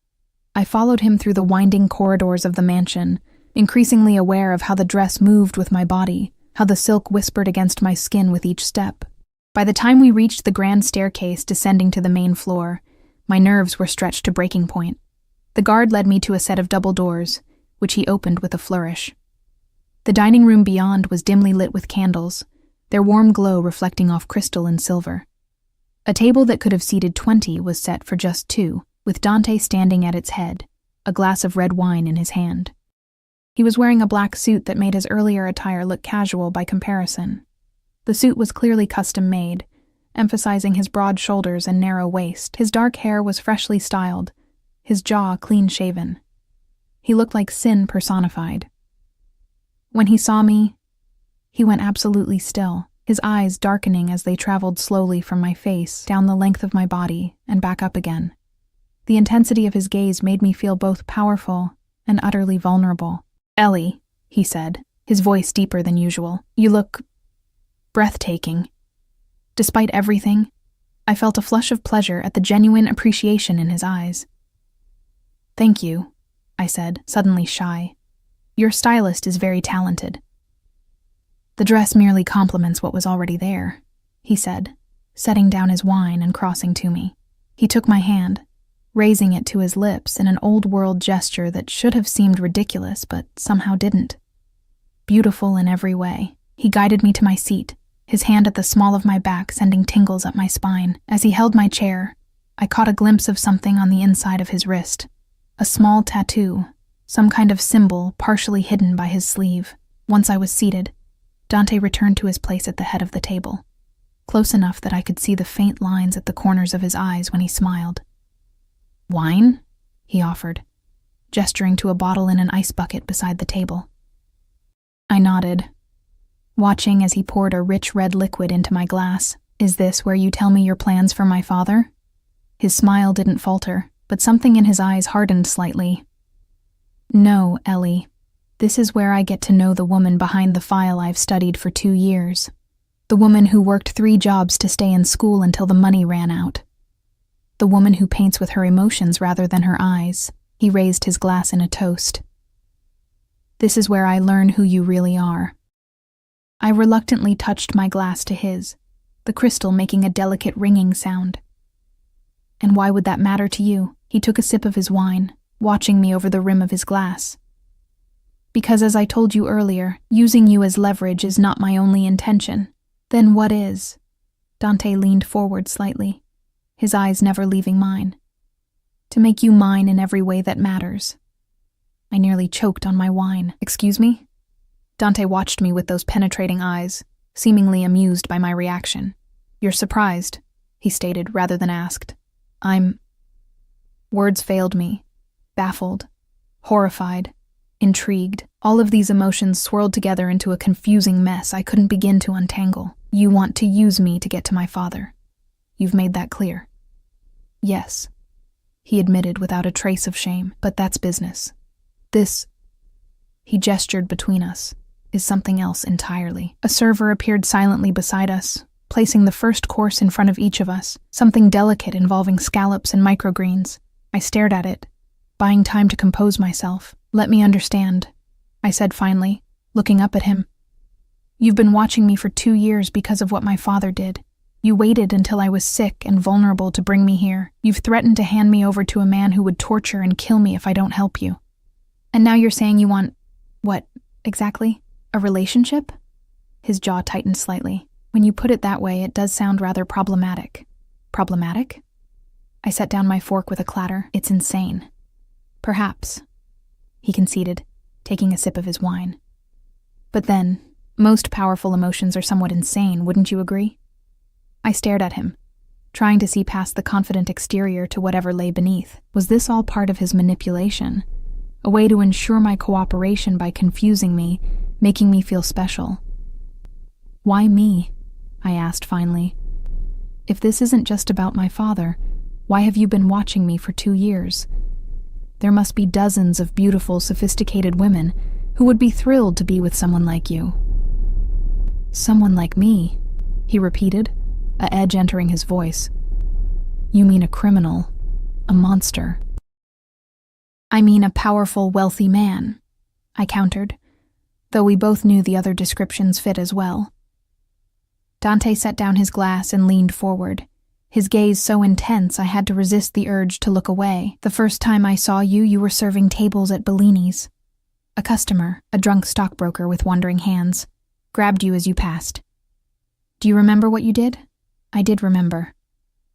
I followed him through the winding corridors of the mansion, increasingly aware of how the dress moved with my body, how the silk whispered against my skin with each step. By the time we reached the grand staircase descending to the main floor, my nerves were stretched to breaking point. The guard led me to a set of double doors, which he opened with a flourish. The dining room beyond was dimly lit with candles, their warm glow reflecting off crystal and silver. A table that could have seated 20 was set for just 2, with Dante standing at its head, a glass of red wine in his hand. He was wearing a black suit that made his earlier attire look casual by comparison. The suit was clearly custom-made, emphasizing his broad shoulders and narrow waist. His dark hair was freshly styled, his jaw clean-shaven. He looked like sin personified. When he saw me, he went absolutely still, his eyes darkening as they traveled slowly from my face down the length of my body and back up again. The intensity of his gaze made me feel both powerful and utterly vulnerable. "Ellie," he said, his voice deeper than usual, "you look breathtaking." Despite everything, I felt a flush of pleasure at the genuine appreciation in his eyes. "Thank you," I said, suddenly shy. "Your stylist is very talented." "The dress merely complements what was already there," he said, setting down his wine and crossing to me. He took my hand, raising it to his lips in an old-world gesture that should have seemed ridiculous but somehow didn't. Beautiful in every way, he guided me to my seat, his hand at the small of my back sending tingles up my spine. As he held my chair, I caught a glimpse of something on the inside of his wrist. A small tattoo, some kind of symbol partially hidden by his sleeve. Once I was seated, Dante returned to his place at the head of the table, close enough that I could see the faint lines at the corners of his eyes when he smiled. "Wine?" he offered, gesturing to a bottle in an ice bucket beside the table. I nodded, watching as he poured a rich red liquid into my glass. "Is this where you tell me your plans for my father?" His smile didn't falter, but something in his eyes hardened slightly. "No, Ellie. This is where I get to know the woman behind the file I've studied for 2 years. The woman who worked 3 jobs to stay in school until the money ran out. The woman who paints with her emotions rather than her eyes." He raised his glass in a toast. "This is where I learn who you really are." I reluctantly touched my glass to his, the crystal making a delicate ringing sound. "And why would that matter to you?" He took a sip of his wine, watching me over the rim of his glass. "Because as I told you earlier, using you as leverage is not my only intention." "Then what is?" Dante leaned forward slightly, his eyes never leaving mine. "To make you mine in every way that matters." I nearly choked on my wine. "Excuse me?" Dante watched me with those penetrating eyes, seemingly amused by my reaction. "You're surprised," he stated rather than asked. Words failed me. Baffled, horrified, intrigued. All of these emotions swirled together into a confusing mess I couldn't begin to untangle. "You want to use me to get to my father. You've made that clear." "Yes," he admitted without a trace of shame, "but that's business. This..." He gestured between us, is something else entirely. A server appeared silently beside us, placing the first course in front of each of us, something delicate involving scallops and microgreens. I stared at it, buying time to compose myself. "Let me understand," I said finally, looking up at him. "You've been watching me for 2 years because of what my father did. You waited until I was sick and vulnerable to bring me here. You've threatened to hand me over to a man who would torture and kill me if I don't help you. And now you're saying you want, what, exactly? A relationship?" His jaw tightened slightly. "When you put it that way, it does sound rather problematic." "Problematic?" I set down my fork with a clatter. "It's insane." "Perhaps," he conceded, taking a sip of his wine. "But then, most powerful emotions are somewhat insane, wouldn't you agree?" I stared at him, trying to see past the confident exterior to whatever lay beneath. Was this all part of his manipulation? A way to ensure my cooperation by confusing me, making me feel special? "Why me?" I asked finally. "If this isn't just about my father, why have you been watching me for 2 years? There must be dozens of beautiful, sophisticated women who would be thrilled to be with someone like you." "Someone like me," he repeated, a edge entering his voice. "You mean a criminal, a monster?" "I mean a powerful, wealthy man," I countered, though we both knew the other descriptions fit as well. Dante set down his glass and leaned forward, his gaze so intense I had to resist the urge to look away. "The first time I saw you, you were serving tables at Bellini's. A customer, a drunk stockbroker with wandering hands, grabbed you as you passed. Do you remember what you did?" I did remember.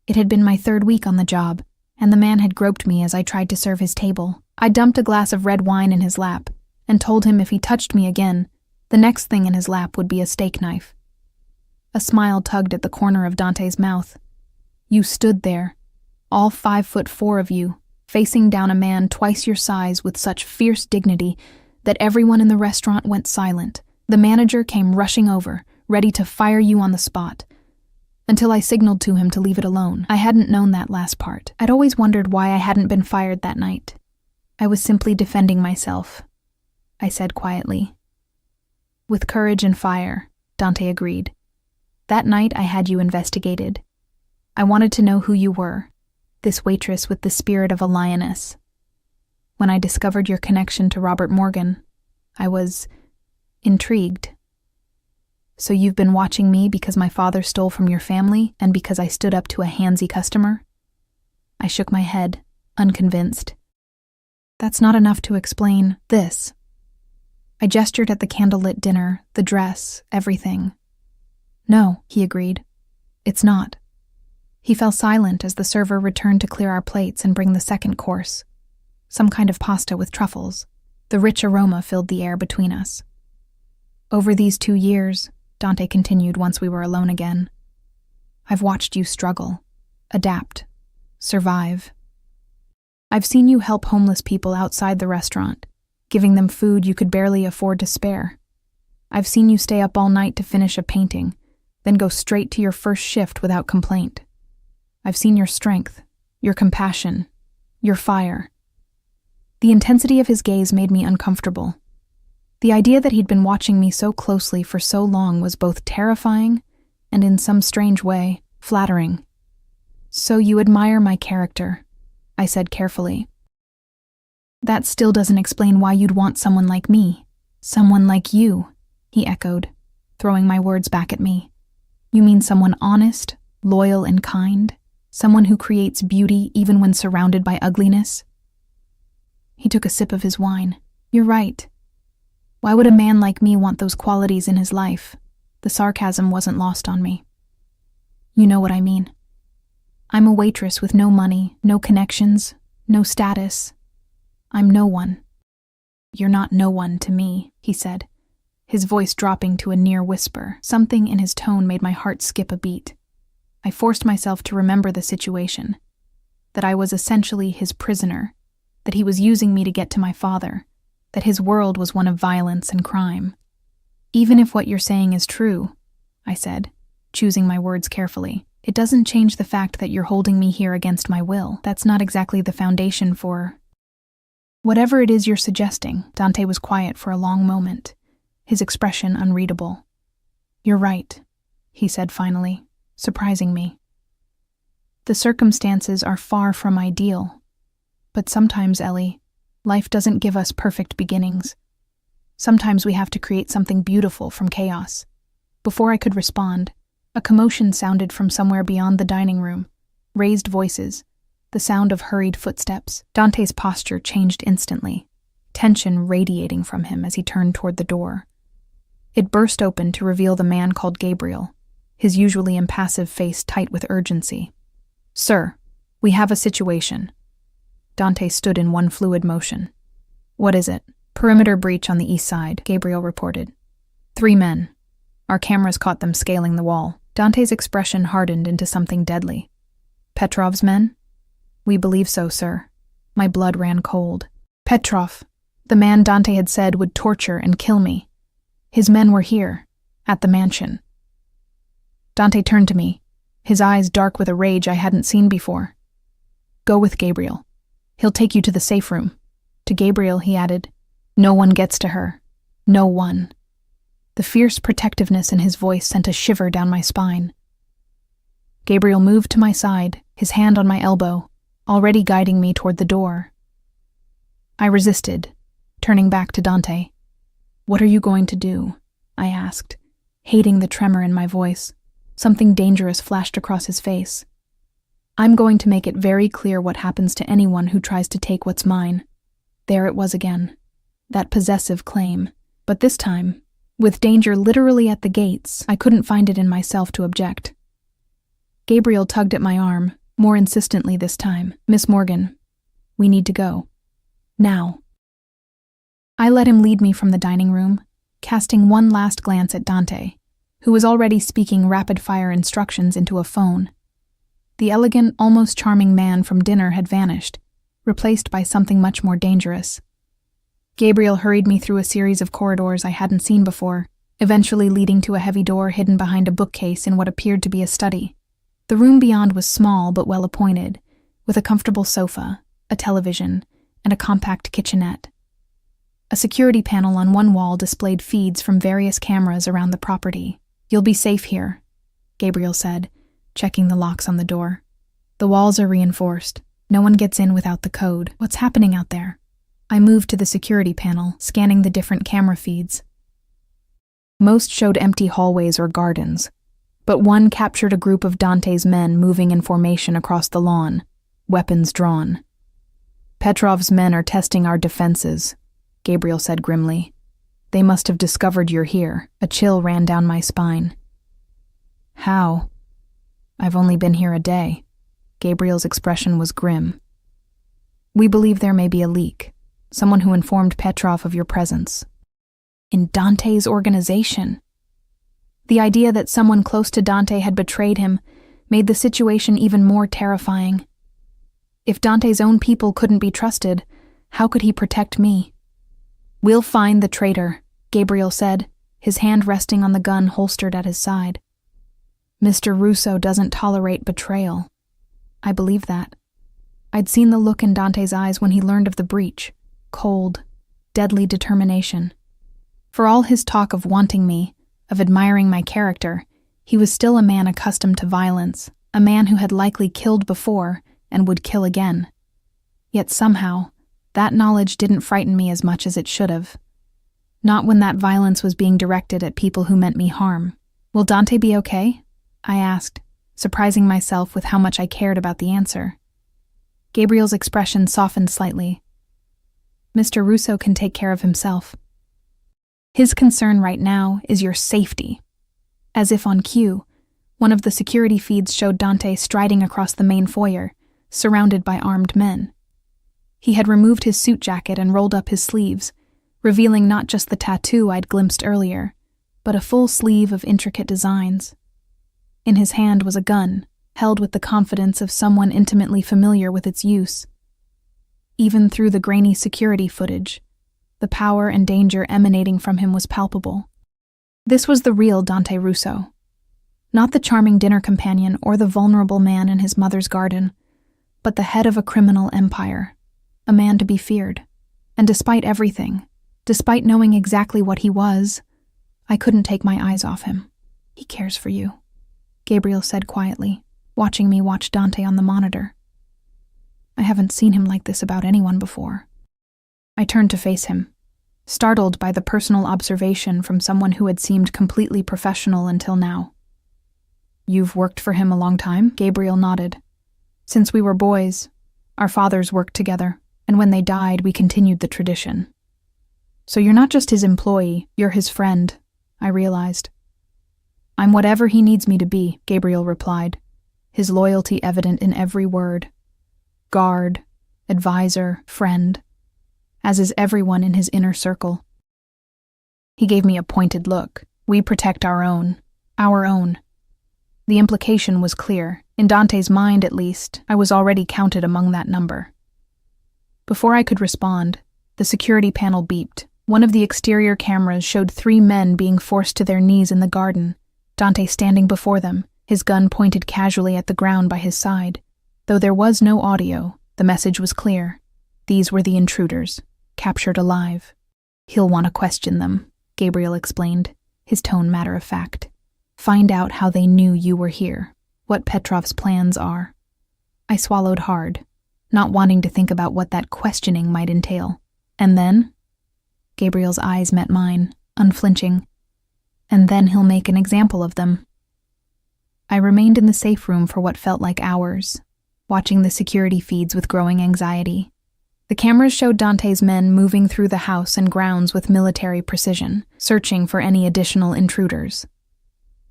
It had been my 3rd week on the job, and the man had groped me as I tried to serve his table. I dumped a glass of red wine in his lap and told him if he touched me again, the next thing in his lap would be a steak knife. A smile tugged at the corner of Dante's mouth. "You stood there, all 5'4" of you, facing down a man twice your size with such fierce dignity that everyone in the restaurant went silent. The manager came rushing over, ready to fire you on the spot, until I signaled to him to leave it alone. I hadn't known that last part. I'd always wondered why I hadn't been fired that night. I was simply defending myself," I said quietly. "With courage and fire," Dante agreed. "That night I had you investigated. I wanted to know who you were, this waitress with the spirit of a lioness. When I discovered your connection to Robert Morgan, I was intrigued. So you've been watching me because my father stole from your family and because I stood up to a handsy customer?" I shook my head, unconvinced. "That's not enough to explain this." I gestured at the candlelit dinner, the dress, everything. "No," he agreed. "It's not." He fell silent as the server returned to clear our plates and bring the second course, some kind of pasta with truffles. The rich aroma filled the air between us. "Over these 2 years," Dante continued once we were alone again, "I've watched you struggle, adapt, survive. I've seen you help homeless people outside the restaurant, giving them food you could barely afford to spare. I've seen you stay up all night to finish a painting, then go straight to your first shift without complaint. I've seen your strength, your compassion, your fire." The intensity of his gaze made me uncomfortable. The idea that he'd been watching me so closely for so long was both terrifying and, in some strange way, flattering. "So you admire my character," I said carefully. "That still doesn't explain why you'd want someone like me. Someone like you," he echoed, throwing my words back at me. "You mean someone honest, loyal, and kind? Someone who creates beauty even when surrounded by ugliness?" He took a sip of his wine. "You're right. Why would a man like me want those qualities in his life?" The sarcasm wasn't lost on me. "You know what I mean. I'm a waitress with no money, no connections, no status. I'm no one." "You're not no one to me," he said, his voice dropping to a near whisper. Something in his tone made my heart skip a beat. I forced myself to remember the situation, that I was essentially his prisoner, that he was using me to get to my father, that his world was one of violence and crime. "Even if what you're saying is true," I said, choosing my words carefully, "it doesn't change the fact that you're holding me here against my will. That's not exactly the foundation for..." "Whatever it is you're suggesting." Dante was quiet for a long moment, his expression unreadable. "You're right," he said finally, surprising me. "The circumstances are far from ideal. But sometimes, Ellie, life doesn't give us perfect beginnings. Sometimes we have to create something beautiful from chaos." Before I could respond, a commotion sounded from somewhere beyond the dining room. Raised voices, the sound of hurried footsteps. Dante's posture changed instantly, tension radiating from him as he turned toward the door. It burst open to reveal the man called Gabriel, his usually impassive face tight with urgency. "Sir, we have a situation." Dante stood in one fluid motion. "What is it?" "Perimeter breach on the east side," Gabriel reported. 3 men. Our cameras caught them scaling the wall." Dante's expression hardened into something deadly. "Petrov's men?" "We believe so, sir." My blood ran cold. Petrov, the man Dante had said would torture and kill me. His men were here, at the mansion. Dante turned to me, his eyes dark with a rage I hadn't seen before. "Go with Gabriel. He'll take you to the safe room." To Gabriel, he added, "No one gets to her. No one." The fierce protectiveness in his voice sent a shiver down my spine. Gabriel moved to my side, his hand on my elbow, already guiding me toward the door. I resisted, turning back to Dante. "What are you going to do?" I asked, hating the tremor in my voice. Something dangerous flashed across his face. "I'm going to make it very clear what happens to anyone who tries to take what's mine." There it was again, that possessive claim. But this time, with danger literally at the gates, I couldn't find it in myself to object. Gabriel tugged at my arm, more insistently this time. "Miss Morgan, we need to go. Now." I let him lead me from the dining room, casting one last glance at Dante, who was already speaking rapid-fire instructions into a phone. The elegant, almost charming man from dinner had vanished, replaced by something much more dangerous. Gabriel hurried me through a series of corridors I hadn't seen before, eventually leading to a heavy door hidden behind a bookcase in what appeared to be a study. The room beyond was small but well-appointed, with a comfortable sofa, a television, and a compact kitchenette. A security panel on one wall displayed feeds from various cameras around the property. "You'll be safe here," Gabriel said, checking the locks on the door. "The walls are reinforced. No one gets in without the code. What's happening out there?" I moved to the security panel, scanning the different camera feeds. Most showed empty hallways or gardens, but one captured a group of Dante's men moving in formation across the lawn, weapons drawn. "Petrov's men are testing our defenses," Gabriel said grimly. "They must have discovered you're here." A chill ran down my spine. "How?" "I've only been here a day." Gabriel's expression was grim. "We believe there may be a leak. Someone who informed Petrov of your presence." In Dante's organization. The idea that someone close to Dante had betrayed him made the situation even more terrifying. If Dante's own people couldn't be trusted, how could he protect me? "We'll find the traitor," Gabriel said, his hand resting on the gun holstered at his side. "Mr. Russo doesn't tolerate betrayal." I believed that. I'd seen the look in Dante's eyes when he learned of the breach. Cold, deadly determination. For all his talk of wanting me, of admiring my character, he was still a man accustomed to violence, a man who had likely killed before and would kill again. Yet somehow, that knowledge didn't frighten me as much as it should have. Not when that violence was being directed at people who meant me harm. "Will Dante be okay?" I asked, surprising myself with how much I cared about the answer. Gabriel's expression softened slightly. "Mr. Russo can take care of himself. His concern right now is your safety." As if on cue, one of the security feeds showed Dante striding across the main foyer, surrounded by armed men. He had removed his suit jacket and rolled up his sleeves, revealing not just the tattoo I'd glimpsed earlier, but a full sleeve of intricate designs. In his hand was a gun, held with the confidence of someone intimately familiar with its use. Even through the grainy security footage, the power and danger emanating from him was palpable. This was the real Dante Russo. Not the charming dinner companion or the vulnerable man in his mother's garden, but the head of a criminal empire, a man to be feared. And despite everything, despite knowing exactly what he was, I couldn't take my eyes off him. He cares for you, Gabriel said quietly, watching me watch Dante on the monitor. I haven't seen him like this about anyone before. I turned to face him, startled by the personal observation from someone who had seemed completely professional until now. You've worked for him a long time? Gabriel nodded. Since we were boys, our fathers worked together, and when they died, we continued the tradition. So you're not just his employee, you're his friend, I realized. I'm whatever he needs me to be, Gabriel replied, his loyalty evident in every word. Guard, advisor, friend, as is everyone in his inner circle. He gave me a pointed look. We protect our own. Our own. The implication was clear. In Dante's mind, at least, I was already counted among that number. Before I could respond, the security panel beeped. One of the exterior cameras showed 3 men being forced to their knees in the garden, Dante standing before them, his gun pointed casually at the ground by his side. Though there was no audio, the message was clear. These were the intruders, captured alive. He'll want to question them, Gabriel explained, his tone matter-of-fact. Find out how they knew you were here, what Petrov's plans are. I swallowed hard, not wanting to think about what that questioning might entail. And then? Gabriel's eyes met mine, unflinching. And then he'll make an example of them. I remained in the safe room for what felt like hours, watching the security feeds with growing anxiety. The cameras showed Dante's men moving through the house and grounds with military precision, searching for any additional intruders.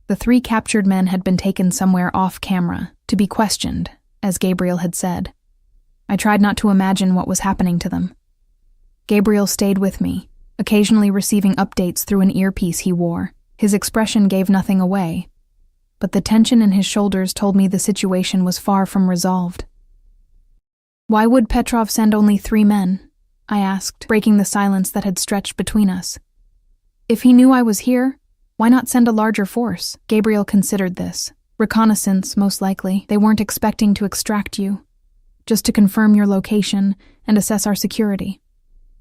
The 3 captured men had been taken somewhere off-camera, to be questioned, as Gabriel had said. I tried not to imagine what was happening to them. Gabriel stayed with me, occasionally receiving updates through an earpiece he wore. His expression gave nothing away, but the tension in his shoulders told me the situation was far from resolved. Why would Petrov send only 3 men? I asked, breaking the silence that had stretched between us. If he knew I was here, why not send a larger force? Gabriel considered this. Reconnaissance, most likely. They weren't expecting to extract you, just to confirm your location and assess our security.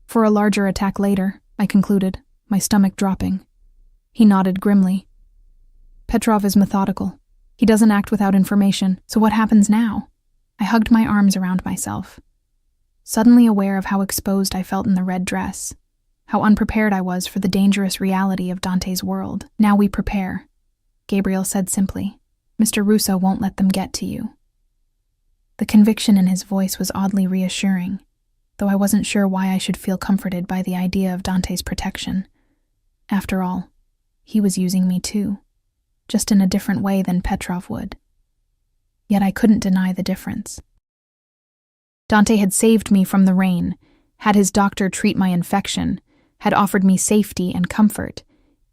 For a larger attack later, I concluded, my stomach dropping. He nodded grimly. Petrov is methodical. He doesn't act without information, so what happens now? I hugged my arms around myself, suddenly aware of how exposed I felt in the red dress, how unprepared I was for the dangerous reality of Dante's world. Now we prepare, Gabriel said simply. Mr. Russo won't let them get to you. The conviction in his voice was oddly reassuring, though I wasn't sure why I should feel comforted by the idea of Dante's protection. After all, he was using me too, just in a different way than Petrov would. Yet I couldn't deny the difference. Dante had saved me from the rain, had his doctor treat my infection, had offered me safety and comfort,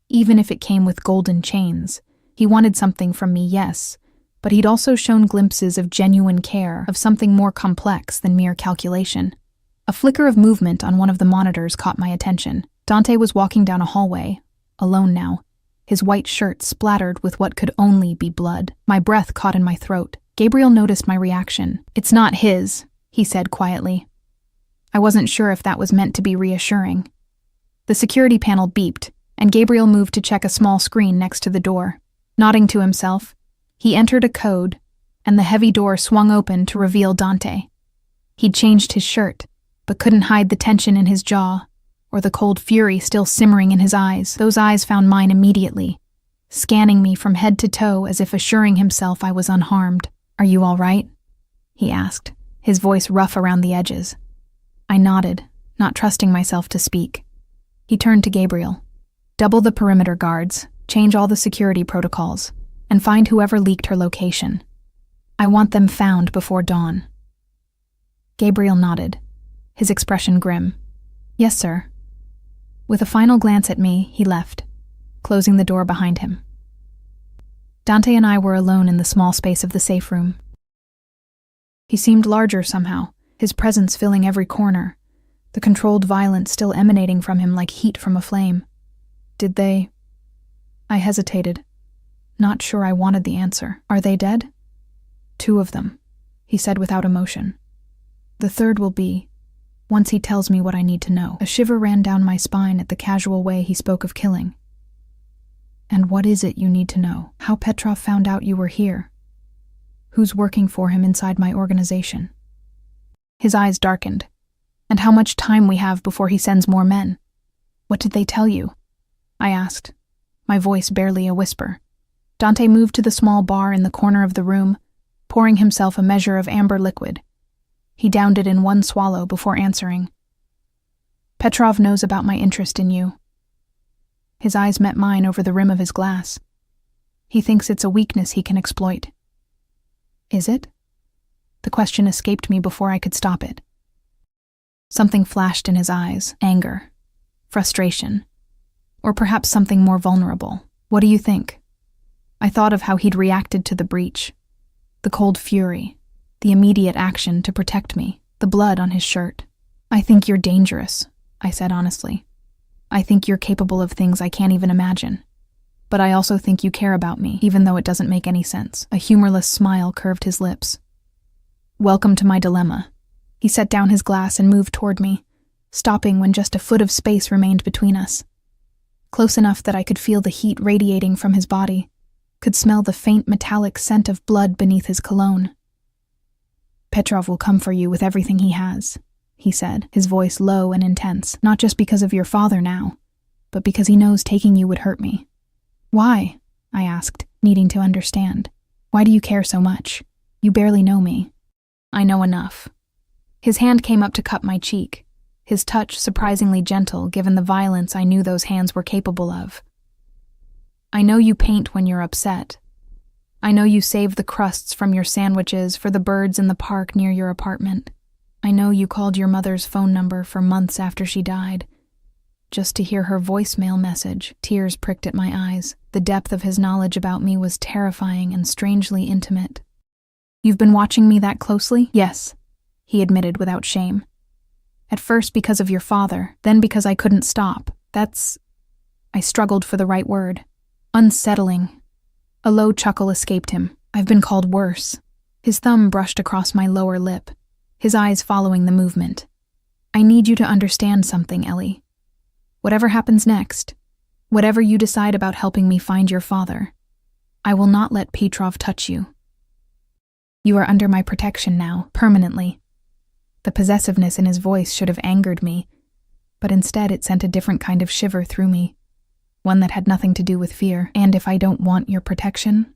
even if it came with golden chains. He wanted something from me, yes, but he'd also shown glimpses of genuine care, of something more complex than mere calculation. A flicker of movement on one of the monitors caught my attention. Dante was walking down a hallway, alone now, his white shirt splattered with what could only be blood. My breath caught in my throat. Gabriel noticed my reaction. It's not his, he said quietly. I wasn't sure if that was meant to be reassuring. The security panel beeped, and Gabriel moved to check a small screen next to the door. Nodding to himself, he entered a code, and the heavy door swung open to reveal Dante. He'd changed his shirt, but couldn't hide the tension in his jaw, or the cold fury still simmering in his eyes. Those eyes found mine immediately, scanning me from head to toe as if assuring himself I was unharmed. Are you all right? He asked, his voice rough around the edges. I nodded, not trusting myself to speak. He turned to Gabriel. Double the perimeter guards, change all the security protocols, and find whoever leaked her location. I want them found before dawn. Gabriel nodded, his expression grim. Yes, sir. With a final glance at me, he left, closing the door behind him. Dante and I were alone in the small space of the safe room. He seemed larger somehow, his presence filling every corner, the controlled violence still emanating from him like heat from a flame. Did they? I hesitated, not sure I wanted the answer. Are they dead? 2 of them, he said without emotion. The 3rd will be, once he tells me what I need to know. A shiver ran down my spine at the casual way he spoke of killing. And what is it you need to know? How Petrov found out you were here? Who's working for him inside my organization? His eyes darkened. And how much time we have before he sends more men? What did they tell you? I asked, my voice barely a whisper. Dante moved to the small bar in the corner of the room, pouring himself a measure of amber liquid. He downed it in one swallow before answering. Petrov knows about my interest in you. His eyes met mine over the rim of his glass. He thinks it's a weakness he can exploit. Is it? The question escaped me before I could stop it. Something flashed in his eyes, anger, frustration, or perhaps something more vulnerable. What do you think? I thought of how he'd reacted to the breach, the cold fury, the immediate action to protect me, the blood on his shirt. I think you're dangerous, I said honestly. I think you're capable of things I can't even imagine. But I also think you care about me, even though it doesn't make any sense. A humorless smile curved his lips. Welcome to my dilemma. He set down his glass and moved toward me, stopping when just a foot of space remained between us. Close enough that I could feel the heat radiating from his body, could smell the faint metallic scent of blood beneath his cologne. Petrov will come for you with everything he has, he said, his voice low and intense, not just because of your father now, but because he knows taking you would hurt me. Why? I asked, needing to understand. Why do you care so much? You barely know me. I know enough. His hand came up to cup my cheek, his touch surprisingly gentle given the violence I knew those hands were capable of. I know you paint when you're upset. I know you save the crusts from your sandwiches for the birds in the park near your apartment. I know you called your mother's phone number for months after she died. Just to hear her voicemail message, tears pricked at my eyes. The depth of his knowledge about me was terrifying and strangely intimate. You've been watching me that closely? Yes, he admitted without shame. At first because of your father, then because I couldn't stop. I struggled for the right word. Unsettling. A low chuckle escaped him. I've been called worse. His thumb brushed across my lower lip, his eyes following the movement. I need you to understand something, Ellie. Whatever happens next, whatever you decide about helping me find your father, I will not let Petrov touch you. You are under my protection now, permanently. The possessiveness in his voice should have angered me, but instead it sent a different kind of shiver through me, one that had nothing to do with fear. And if I don't want your protection?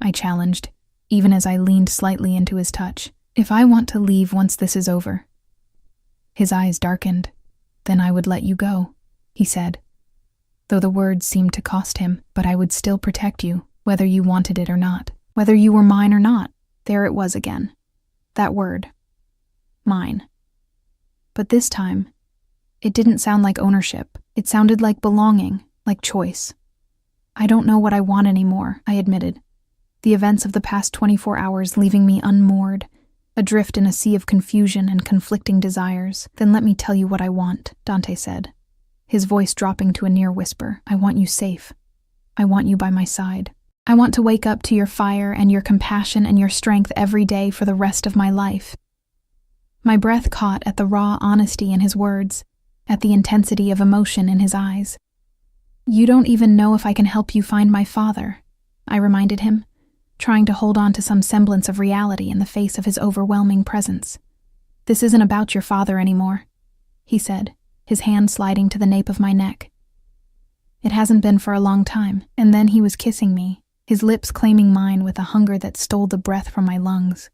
I challenged, even as I leaned slightly into his touch. If I want to leave once this is over. His eyes darkened. Then I would let you go, he said, though the words seemed to cost him, but I would still protect you, whether you wanted it or not, whether you were mine or not. There it was again. That word. Mine. But this time, it didn't sound like ownership. It sounded like belonging, like choice. I don't know what I want anymore, I admitted. The events of the past 24 hours leaving me unmoored, adrift in a sea of confusion and conflicting desires. Then let me tell you what I want, Dante said, his voice dropping to a near whisper. I want you safe. I want you by my side. I want to wake up to your fire and your compassion and your strength every day for the rest of my life. My breath caught at the raw honesty in his words, at the intensity of emotion in his eyes. You don't even know if I can help you find my father, I reminded him, trying to hold on to some semblance of reality in the face of his overwhelming presence. This isn't about your father anymore, he said, his hand sliding to the nape of my neck. It hasn't been for a long time, and then he was kissing me, his lips claiming mine with a hunger that stole the breath from my lungs.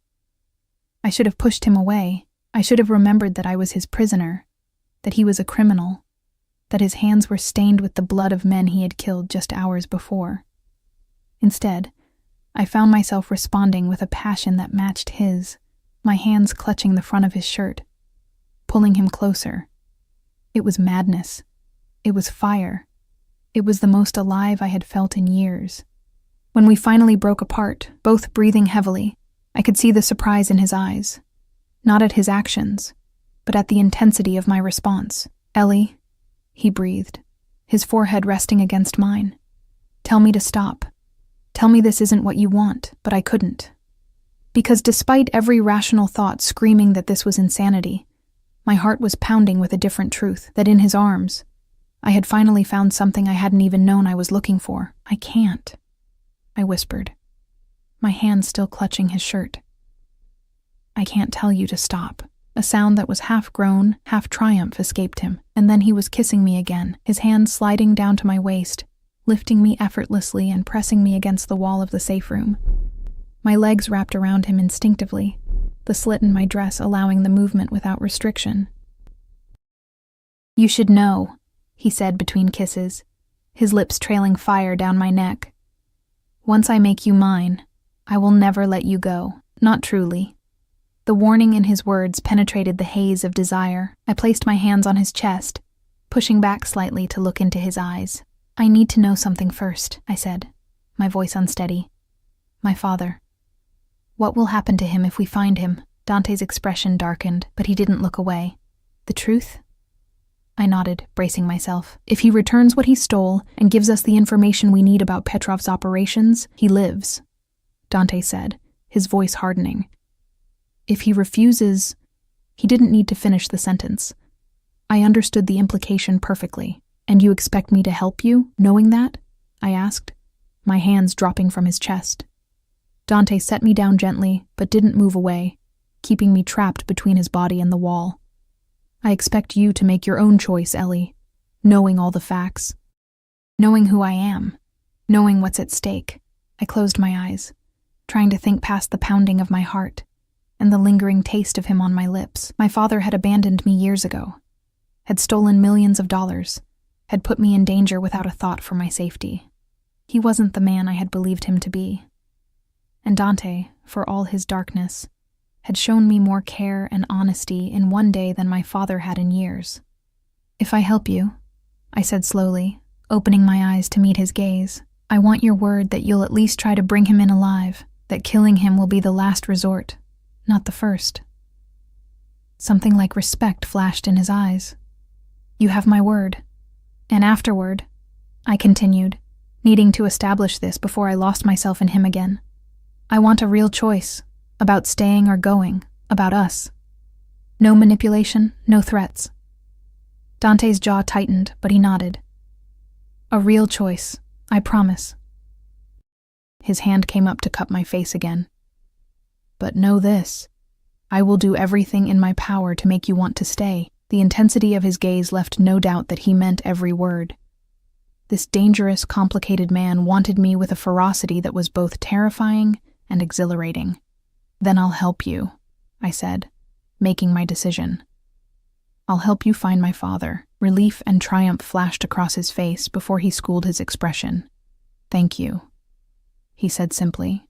I should have pushed him away. I should have remembered that I was his prisoner, that he was a criminal, that his hands were stained with the blood of men he had killed just hours before. Instead, I found myself responding with a passion that matched his, my hands clutching the front of his shirt, pulling him closer. It was madness. It was fire. It was the most alive I had felt in years. When we finally broke apart, both breathing heavily, I could see the surprise in his eyes, not at his actions, but at the intensity of my response. Ellie, he breathed, his forehead resting against mine. Tell me to stop. Tell me this isn't what you want, but I couldn't. Because despite every rational thought screaming that this was insanity, my heart was pounding with a different truth, that in his arms, I had finally found something I hadn't even known I was looking for. I can't, I whispered, my hand still clutching his shirt. I can't tell you to stop. A sound that was half groan, half triumph escaped him, and then he was kissing me again, his hand sliding down to my waist, lifting me effortlessly and pressing me against the wall of the safe room. My legs wrapped around him instinctively, the slit in my dress allowing the movement without restriction. You should know, he said between kisses, his lips trailing fire down my neck. Once I make you mine, I will never let you go, not truly. The warning in his words penetrated the haze of desire. I placed my hands on his chest, pushing back slightly to look into his eyes. I need to know something first, I said, my voice unsteady. My father. What will happen to him if we find him? Dante's expression darkened, but he didn't look away. The truth? I nodded, bracing myself. If he returns what he stole and gives us the information we need about Petrov's operations, he lives, Dante said, his voice hardening. If he refuses, he didn't need to finish the sentence. I understood the implication perfectly. And you expect me to help you, knowing that? I asked, my hands dropping from his chest. Dante set me down gently, but didn't move away, keeping me trapped between his body and the wall. I expect you to make your own choice, Ellie, knowing all the facts. Knowing who I am, knowing what's at stake. I closed my eyes, trying to think past the pounding of my heart and the lingering taste of him on my lips. My father had abandoned me years ago, had stolen millions of dollars, had put me in danger without a thought for my safety. He wasn't the man I had believed him to be. And Dante, for all his darkness, had shown me more care and honesty in one day than my father had in years. If I help you, I said slowly, opening my eyes to meet his gaze, I want your word that you'll at least try to bring him in alive, that killing him will be the last resort, not the first. Something like respect flashed in his eyes. You have my word. And afterward, I continued, needing to establish this before I lost myself in him again. I want a real choice, about staying or going, about us. No manipulation, no threats. Dante's jaw tightened, but he nodded. A real choice, I promise. His hand came up to cup my face again. But know this, I will do everything in my power to make you want to stay. The intensity of his gaze left no doubt that he meant every word. This dangerous, complicated man wanted me with a ferocity that was both terrifying and exhilarating. Then I'll help you, I said, making my decision. I'll help you find my father. Relief and triumph flashed across his face before he schooled his expression. Thank you, he said simply.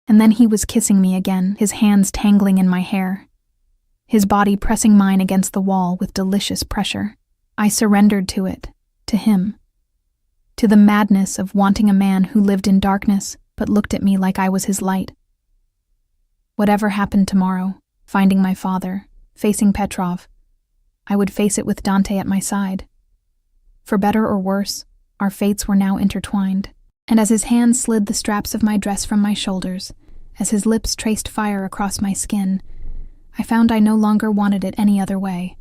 And then he was kissing me again, his hands tangling in my hair, his body pressing mine against the wall with delicious pressure. I surrendered to it, to him, to the madness of wanting a man who lived in darkness but looked at me like I was his light. Whatever happened tomorrow, finding my father, facing Petrov, I would face it with Dante at my side. For better or worse, our fates were now intertwined. And as his hand slid the straps of my dress from my shoulders, as his lips traced fire across my skin, I found I no longer wanted it any other way.